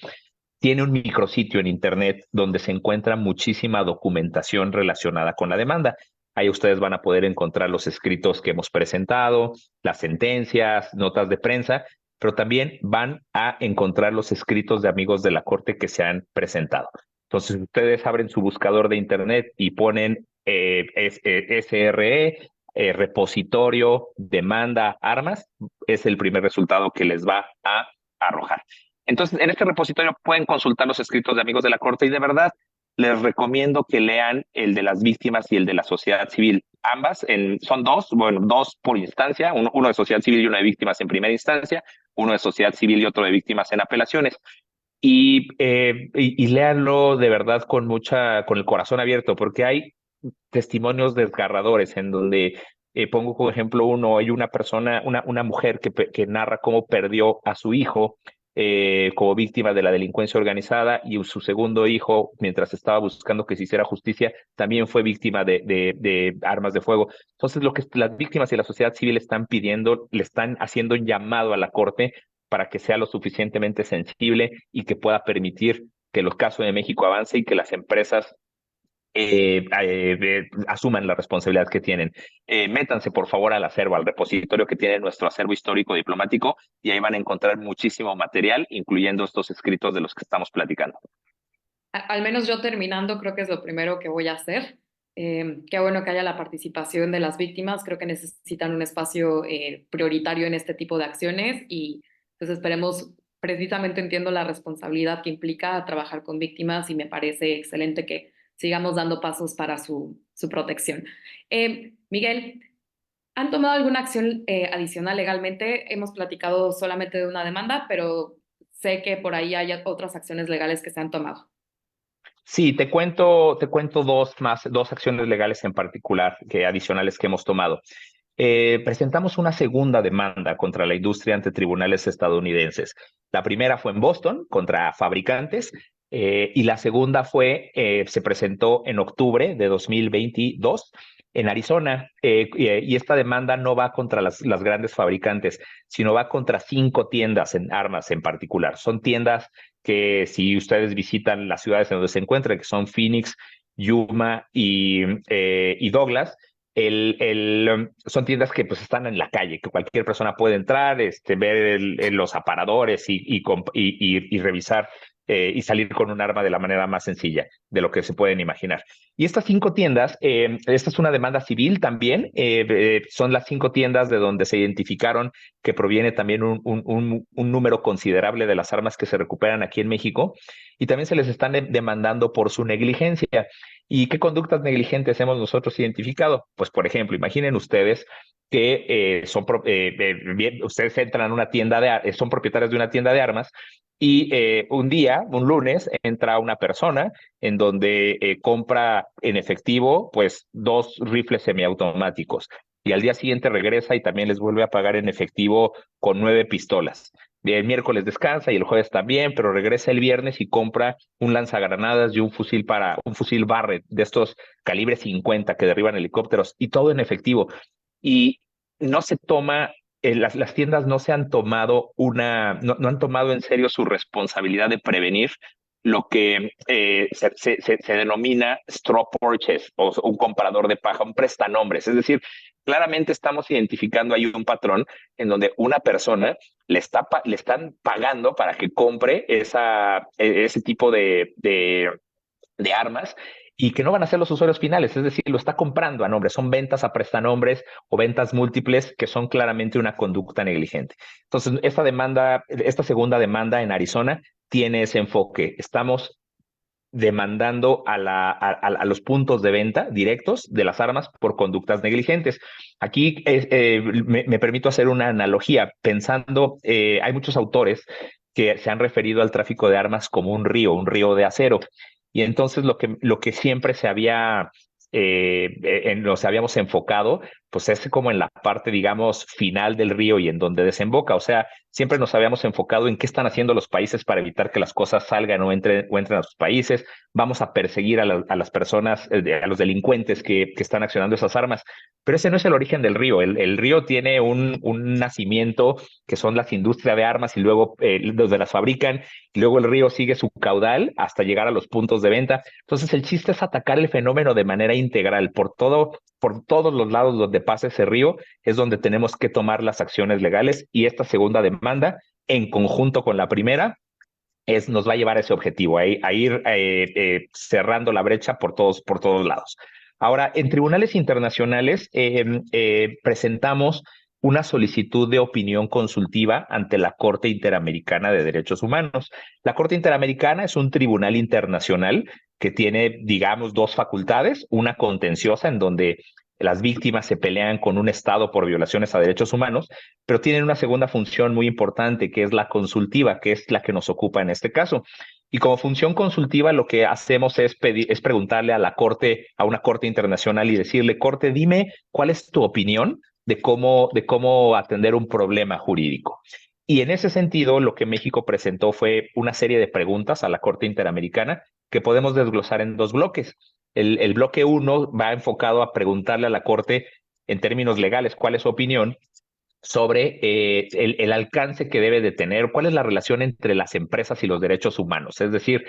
tiene un micrositio en Internet donde se encuentra muchísima documentación relacionada con la demanda. Ahí ustedes van a poder encontrar los escritos que hemos presentado, las sentencias, notas de prensa, pero también van a encontrar los escritos de amigos de la Corte que se han presentado. Entonces, ustedes abren su buscador de Internet y ponen SRE, repositorio, demanda, armas, es el primer resultado que les va a arrojar. Entonces, en este repositorio pueden consultar los escritos de amigos de la Corte, y de verdad les recomiendo que lean el de las víctimas y el de la sociedad civil. Ambas son dos por instancia, uno de sociedad civil y uno de víctimas en primera instancia, uno de sociedad civil y otro de víctimas en apelaciones. Y léanlo de verdad con el corazón abierto, porque hay testimonios desgarradores en donde, pongo como ejemplo uno, hay una persona, una mujer que narra cómo perdió a su hijo como víctima de la delincuencia organizada, y su segundo hijo, mientras estaba buscando que se hiciera justicia, también fue víctima de armas de fuego. Entonces, lo que las víctimas y la sociedad civil están pidiendo, le están haciendo un llamado a la Corte para que sea lo suficientemente sensible y que pueda permitir que los casos de México avance y que las empresas asuman la responsabilidad que tienen. Métanse por favor al acervo, al repositorio que tiene nuestro acervo histórico diplomático, y ahí van a encontrar muchísimo material, incluyendo estos escritos de los que estamos platicando. Al menos yo terminando creo que es lo primero que voy a hacer. Qué bueno que haya la participación de las víctimas. Creo que necesitan un espacio prioritario en este tipo de acciones y pues esperemos, precisamente entiendo la responsabilidad que implica trabajar con víctimas y me parece excelente que sigamos dando pasos para su protección. Miguel, ¿han tomado alguna acción adicional legalmente? Hemos platicado solamente de una demanda, pero sé que por ahí hay otras acciones legales que se han tomado. Sí, te cuento dos acciones legales en particular que adicionales que hemos tomado. Presentamos una segunda demanda contra la industria ante tribunales estadounidenses. La primera fue en Boston contra fabricantes y la segunda se presentó en octubre de 2022 en Arizona. Y esta demanda no va contra las grandes fabricantes, sino va contra 5 tiendas en armas en particular. Son tiendas que si ustedes visitan las ciudades en donde se encuentran, que son Phoenix, Yuma y Douglas, son tiendas que pues están en la calle, que cualquier persona puede entrar, ver los aparadores y revisar y salir con un arma de la manera más sencilla de lo que se pueden imaginar. Y estas 5 tiendas, esta es una demanda civil también, son las 5 tiendas de donde se identificaron que proviene también un número considerable de las armas que se recuperan aquí en México, y también se les están demandando por su negligencia. ¿Y qué conductas negligentes hemos nosotros identificado? Pues, por ejemplo, imaginen ustedes que ustedes entran a una tienda son propietarios de una tienda de armas y un lunes, entra una persona en donde compra en efectivo, pues, 2 rifles semiautomáticos. Y al día siguiente regresa y también les vuelve a pagar en efectivo con 9 pistolas. El miércoles descansa y el jueves también, pero regresa el viernes y compra un lanzagranadas y un fusil Barrett de estos calibre 50 que derriban helicópteros y todo en efectivo. Y no se toma, las tiendas no se han tomado no han tomado en serio su responsabilidad de prevenir lo que se denomina straw purchase o un comprador de paja, un prestanombres. Es decir, claramente estamos identificando ahí un patrón en donde una persona le están pagando para que compre ese tipo de armas y que no van a ser los usuarios finales, es decir, lo está comprando a nombre, son ventas a prestanombres o ventas múltiples que son claramente una conducta negligente. Entonces, esta segunda demanda en Arizona tiene ese enfoque. Estamos demandando a los puntos de venta directos de las armas por conductas negligentes. Aquí me permito hacer una analogía, pensando, hay muchos autores que se han referido al tráfico de armas como un río de acero. Y entonces lo que siempre nos habíamos enfocado, pues es como en la parte, digamos, final del río y en donde desemboca. O sea, siempre nos habíamos enfocado en qué están haciendo los países para evitar que las cosas salgan o entren a sus países. Vamos a perseguir a las personas, a los delincuentes que están accionando esas armas. Pero ese no es el origen del río. El río tiene un nacimiento que son las industrias de armas y luego donde las fabrican, y luego el río sigue su caudal hasta llegar a los puntos de venta. Entonces el chiste es atacar el fenómeno de manera integral por todos los lados donde pasa ese río es donde tenemos que tomar las acciones legales, y esta segunda demanda en conjunto con la primera nos va a llevar a ese objetivo, a ir cerrando la brecha por todos lados. Ahora, en tribunales internacionales presentamos una solicitud de opinión consultiva ante la Corte Interamericana de Derechos Humanos. La Corte Interamericana es un tribunal internacional que tiene, digamos, 2 facultades, una contenciosa en donde las víctimas se pelean con un Estado por violaciones a derechos humanos, pero tienen una segunda función muy importante, que es la consultiva, que es la que nos ocupa en este caso. Y como función consultiva, lo que hacemos es preguntarle a una corte internacional y decirle: Corte, dime cuál es tu opinión de cómo atender un problema jurídico. Y en ese sentido, lo que México presentó fue una serie de preguntas a la Corte Interamericana que podemos desglosar en 2 bloques. El bloque 1 va enfocado a preguntarle a la Corte, en términos legales, cuál es su opinión sobre el alcance que debe de tener, cuál es la relación entre las empresas y los derechos humanos. Es decir,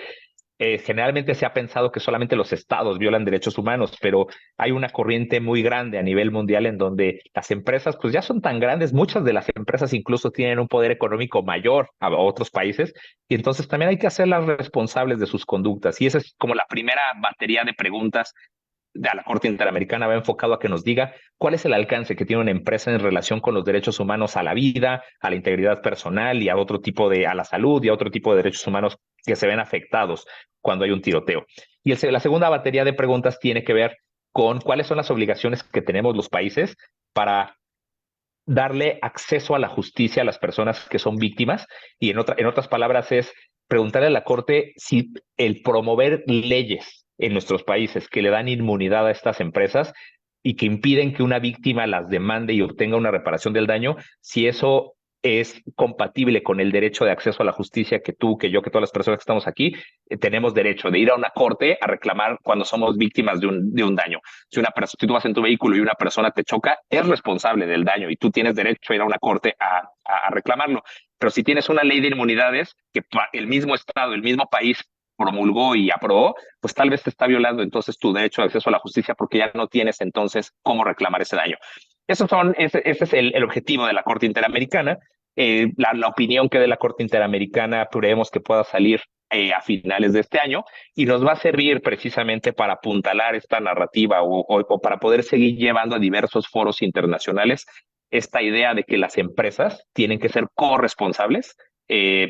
generalmente se ha pensado que solamente los estados violan derechos humanos, pero hay una corriente muy grande a nivel mundial en donde las empresas pues ya son tan grandes, muchas de las empresas incluso tienen un poder económico mayor a otros países, y entonces también hay que hacerlas responsables de sus conductas. Y esa es como la primera batería de preguntas a la Corte Interamericana va enfocado a que nos diga cuál es el alcance que tiene una empresa en relación con los derechos humanos a la vida, a la integridad personal y a otro tipo a la salud y a otro tipo de derechos humanos que se ven afectados cuando hay un tiroteo. Y la segunda batería de preguntas tiene que ver con cuáles son las obligaciones que tenemos los países para darle acceso a la justicia a las personas que son víctimas, y en otras palabras es preguntarle a la Corte si el promover leyes en nuestros países que le dan inmunidad a estas empresas y que impiden que una víctima las demande y obtenga una reparación del daño, si eso es compatible con el derecho de acceso a la justicia que tú, que yo, que todas las personas que estamos aquí tenemos derecho de ir a una corte a reclamar cuando somos víctimas de un daño. Si tú vas en tu vehículo y una persona te choca, es responsable del daño y tú tienes derecho a ir a una corte a reclamarlo. Pero si tienes una ley de inmunidades que el mismo Estado, el mismo país promulgó y aprobó, pues tal vez te está violando entonces tu derecho de acceso a la justicia porque ya no tienes entonces cómo reclamar ese daño. Ese es el objetivo de la Corte Interamericana. La opinión que de la Corte Interamericana creemos que pueda salir a finales de este año y nos va a servir precisamente para apuntalar esta narrativa o para poder seguir llevando a diversos foros internacionales esta idea de que las empresas tienen que ser corresponsables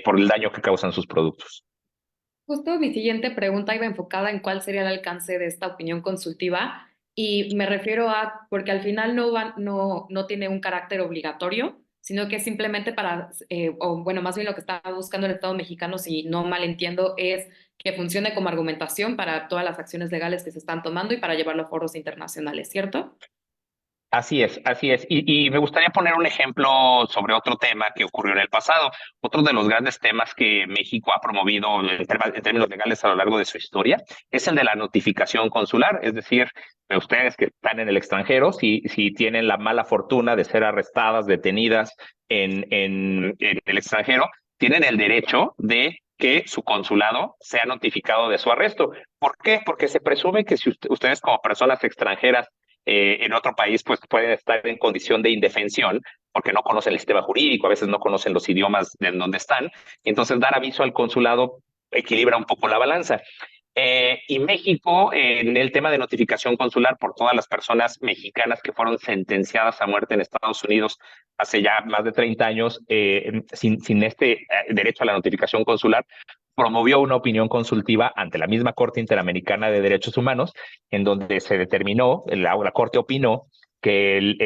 por el daño que causan sus productos. Justo mi siguiente pregunta iba enfocada en cuál sería el alcance de esta opinión consultiva y me refiero a, porque al final no tiene un carácter obligatorio, sino que simplemente para, o bueno, más bien lo que está buscando el Estado mexicano, si no mal entiendo, es que funcione como argumentación para todas las acciones legales que se están tomando y para llevarlo a foros internacionales, ¿cierto? Así es, así es. Y me gustaría poner un ejemplo sobre otro tema que ocurrió en el pasado. Otro de los grandes temas que México ha promovido en términos legales a lo largo de su historia es el de la notificación consular. Es decir, ustedes que están en el extranjero, si tienen la mala fortuna de ser arrestadas, detenidas en el extranjero, tienen el derecho de que su consulado sea notificado de su arresto. ¿Por qué? Porque se presume que si ustedes como personas extranjeras en otro país, pues pueden estar en condición de indefensión porque no conocen el sistema jurídico, a veces no conocen los idiomas de donde están. Entonces, dar aviso al consulado equilibra un poco la balanza. Y México, en el tema de notificación consular por todas las personas mexicanas que fueron sentenciadas a muerte en Estados Unidos hace ya más de 30 años, sin este derecho a la notificación consular, promovió una opinión consultiva ante la misma Corte Interamericana de Derechos Humanos, en donde se determinó, la Corte opinó que el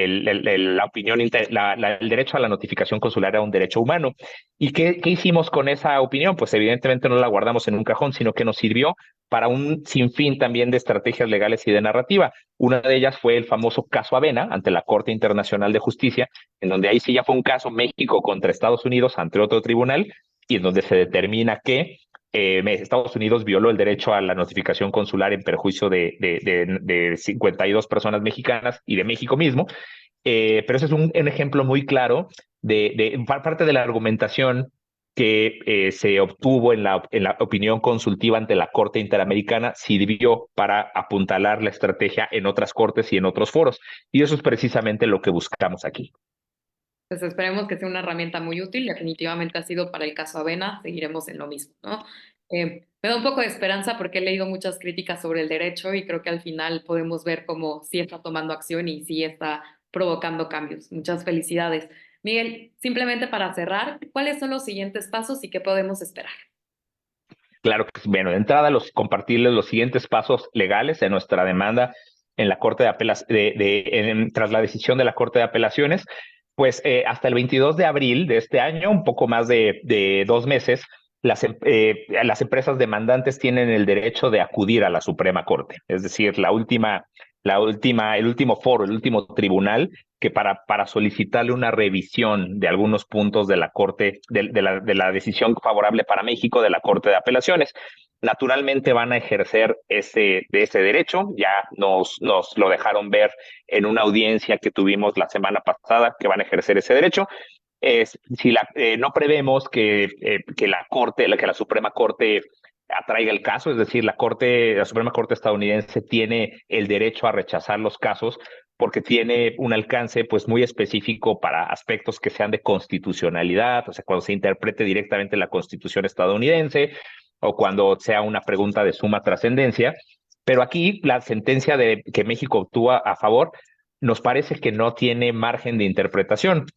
derecho a la notificación consular era un derecho humano. ¿Y qué hicimos con esa opinión? Pues evidentemente no la guardamos en un cajón, sino que nos sirvió para un sinfín también de estrategias legales y de narrativa. Una de ellas fue el famoso caso Avena ante la Corte Internacional de Justicia, en donde ahí sí ya fue un caso México contra Estados Unidos ante otro tribunal, y en donde se determina que Estados Unidos violó el derecho a la notificación consular en perjuicio de 52 personas mexicanas y de México mismo. Pero ese es un ejemplo muy claro de parte de la argumentación que se obtuvo en la opinión consultiva ante la Corte Interamericana, sirvió para apuntalar la estrategia en otras cortes y en otros foros. Y eso es precisamente lo que buscamos aquí. Pues esperemos que sea una herramienta muy útil. Definitivamente ha sido para el caso Avena, seguiremos en lo mismo, ¿no? Me da un poco de esperanza porque he leído muchas críticas sobre el derecho y creo que al final podemos ver cómo sí está tomando acción y sí está provocando cambios. Muchas felicidades. Miguel, simplemente para cerrar, ¿cuáles son los siguientes pasos y qué podemos esperar? Claro que sí. Bueno, de entrada, compartirles los siguientes pasos legales de nuestra demanda en la Corte de Apelaciones, tras la decisión de la Corte de Apelaciones. Pues hasta el 22 de abril de este año, un poco más de 2 meses, las empresas demandantes tienen el derecho de acudir a la Suprema Corte. Es decir, el último foro, el último tribunal que para solicitarle una revisión de algunos puntos de la Corte, de la decisión favorable para México de la Corte de Apelaciones. Naturalmente van a ejercer ese derecho. Ya nos lo dejaron ver en una audiencia que tuvimos la semana pasada, que van a ejercer ese derecho. No prevemos que la Suprema Corte atraiga el caso, es decir, la Suprema Corte estadounidense tiene el derecho a rechazar los casos porque tiene un alcance pues muy específico para aspectos que sean de constitucionalidad, o sea, cuando se interprete directamente la Constitución estadounidense o cuando sea una pregunta de suma trascendencia. Pero aquí la sentencia que México obtuvo a favor nos parece que no tiene margen de interpretación.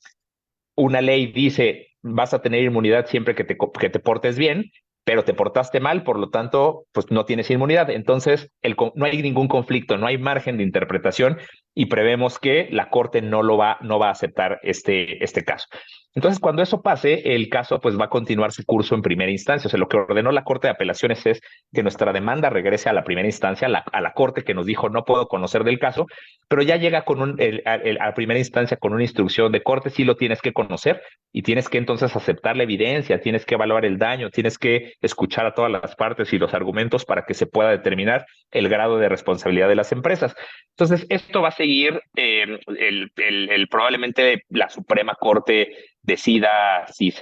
Una ley dice vas a tener inmunidad siempre que te portes bien, pero te portaste mal, por lo tanto, pues no tienes inmunidad. Entonces, no hay ningún conflicto, no hay margen de interpretación y prevemos que la Corte no va a aceptar este caso. Entonces, cuando eso pase, el caso pues va a continuar su curso en primera instancia. O sea, lo que ordenó la Corte de Apelaciones es que nuestra demanda regrese a la primera instancia, a la Corte que nos dijo no puedo conocer del caso, pero ya llega con a primera instancia con una instrucción de Corte, sí lo tienes que conocer y tienes que entonces aceptar la evidencia, tienes que evaluar el daño, tienes que escuchar a todas las partes y los argumentos para que se pueda determinar el grado de responsabilidad de las empresas. Entonces, esto va a seguir, probablemente la Suprema Corte decida si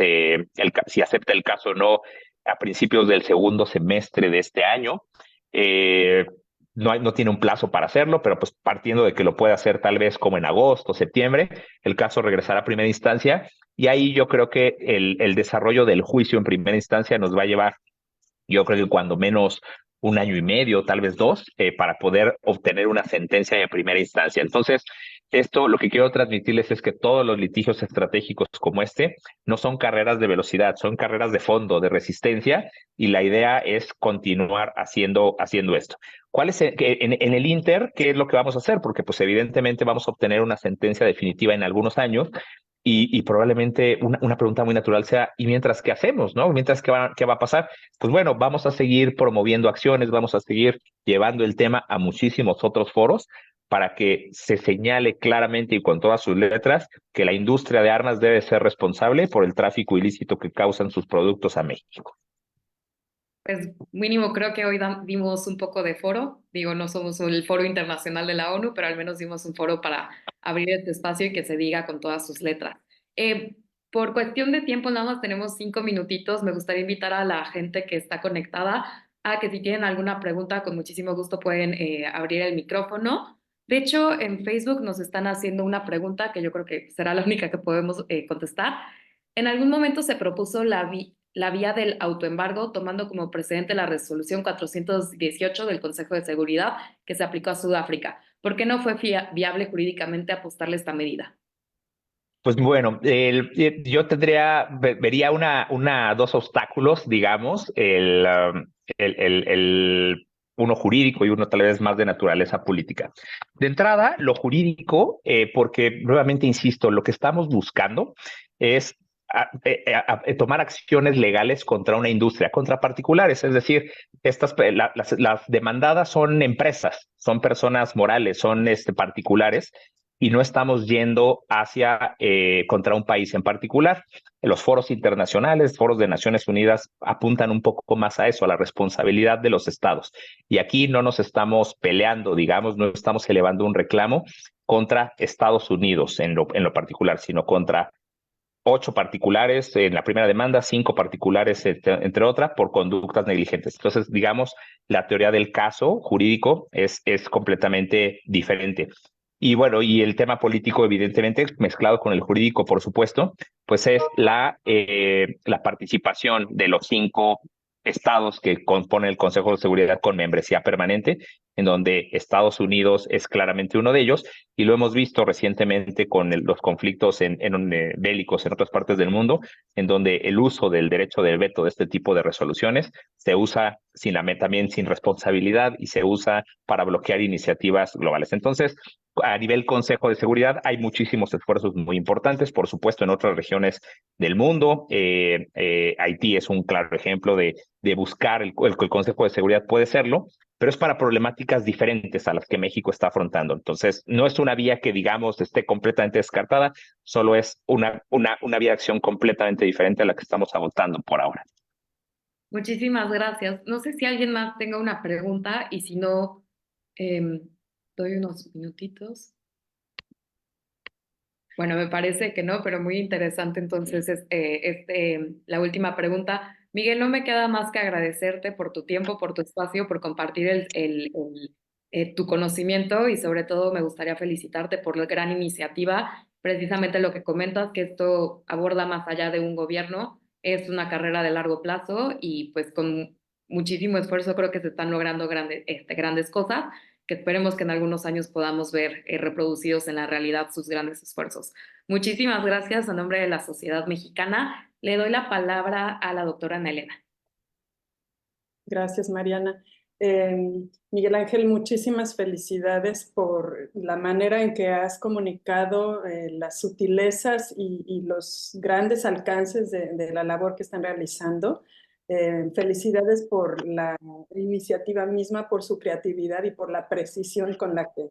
acepta el caso o no a principios del segundo semestre de este año. No tiene un plazo para hacerlo, pero pues partiendo de que lo puede hacer tal vez como en agosto, septiembre, el caso regresará a primera instancia y ahí yo creo que el desarrollo del juicio en primera instancia nos va a llevar, yo creo que cuando menos 1 año y medio, tal vez 2, para poder obtener una sentencia de primera instancia. Entonces, esto lo que quiero transmitirles es que todos los litigios estratégicos como este no son carreras de velocidad, son carreras de fondo, de resistencia, y la idea es continuar haciendo esto. ¿Cuál es en el Inter, qué es lo que vamos a hacer? Porque pues evidentemente vamos a obtener una sentencia definitiva en algunos años, y probablemente una pregunta muy natural sea, ¿y mientras qué hacemos? ¿No? Mientras, ¿qué va a pasar? Pues bueno, vamos a seguir promoviendo acciones, vamos a seguir llevando el tema a muchísimos otros foros para que se señale claramente y con todas sus letras que la industria de armas debe ser responsable por el tráfico ilícito que causan sus productos a México. Pues mínimo creo que hoy dimos un poco de foro. Digo, no somos el foro internacional de la ONU, pero al menos dimos un foro para abrir este espacio y que se diga con todas sus letras. Eh, por cuestión de tiempo, nada más tenemos 5 minutitos. Me gustaría invitar a la gente que está conectada a que si tienen alguna pregunta, con muchísimo gusto pueden abrir el micrófono. De hecho, en Facebook nos están haciendo una pregunta que yo creo que será la única que podemos contestar. En algún momento se propuso la vía del autoembargo, tomando como precedente la resolución 418 del Consejo de Seguridad que se aplicó a Sudáfrica. ¿Por qué no fue viable jurídicamente apostarle esta medida? Pues bueno, yo vería dos obstáculos, digamos, uno jurídico y uno tal vez más de naturaleza política. De entrada, lo jurídico, porque nuevamente insisto, lo que estamos buscando es tomar acciones legales contra una industria, contra particulares, es decir, las demandadas son empresas, son personas morales, son particulares, y no estamos yendo contra un país en particular. Los foros internacionales, foros de Naciones Unidas apuntan un poco más a eso, a la responsabilidad de los estados. Y aquí no nos estamos peleando, digamos, no estamos elevando un reclamo contra Estados Unidos en lo particular, sino contra 8 particulares en la primera demanda, 5 particulares, entre otras, por conductas negligentes. Entonces, digamos, la teoría del caso jurídico es completamente diferente. Y bueno, y el tema político, evidentemente, mezclado con el jurídico, por supuesto, pues es la participación de los 5 estados que componen el Consejo de Seguridad con membresía permanente, en donde Estados Unidos es claramente uno de ellos, y lo hemos visto recientemente con los conflictos bélicos en otras partes del mundo, en donde el uso del derecho de veto de este tipo de resoluciones se usa también sin responsabilidad y se usa para bloquear iniciativas globales. Entonces, a nivel Consejo de Seguridad hay muchísimos esfuerzos muy importantes, por supuesto, en otras regiones del mundo. Haití es un claro ejemplo de buscar el Consejo de Seguridad puede serlo, pero es para problemáticas diferentes a las que México está afrontando. Entonces, no es una vía que, digamos, esté completamente descartada, solo es una vía de acción completamente diferente a la que estamos agotando por ahora. Muchísimas gracias. No sé si alguien más tenga una pregunta y si no, doy unos minutitos. Bueno, me parece que no, pero muy interesante entonces la última pregunta. Miguel, no me queda más que agradecerte por tu tiempo, por tu espacio, por compartir tu conocimiento y sobre todo me gustaría felicitarte por la gran iniciativa, precisamente lo que comentas, que esto aborda más allá de un gobierno, es una carrera de largo plazo y pues con muchísimo esfuerzo, creo que se están logrando grandes cosas, que esperemos que en algunos años podamos ver reproducidos en la realidad sus grandes esfuerzos. Muchísimas gracias a nombre de la Sociedad Mexicana. Le doy la palabra a la doctora Ana Elena. Gracias, Mariana. Miguel Ángel, muchísimas felicidades por la manera en que has comunicado las sutilezas y los grandes alcances de la labor que están realizando. Felicidades por la iniciativa misma, por su creatividad y por la precisión con la que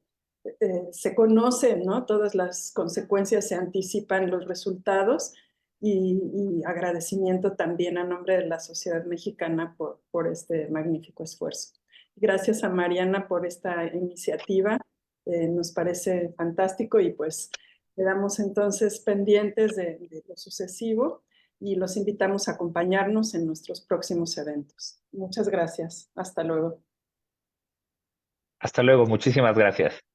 se conocen, ¿no? Todas las consecuencias, se anticipan los resultados. Y agradecimiento también a nombre de la Sociedad Mexicana por este magnífico esfuerzo. Gracias a Mariana por esta iniciativa, nos parece fantástico y pues quedamos entonces pendientes de lo sucesivo y los invitamos a acompañarnos en nuestros próximos eventos. Muchas gracias. Hasta luego. Hasta luego, muchísimas gracias.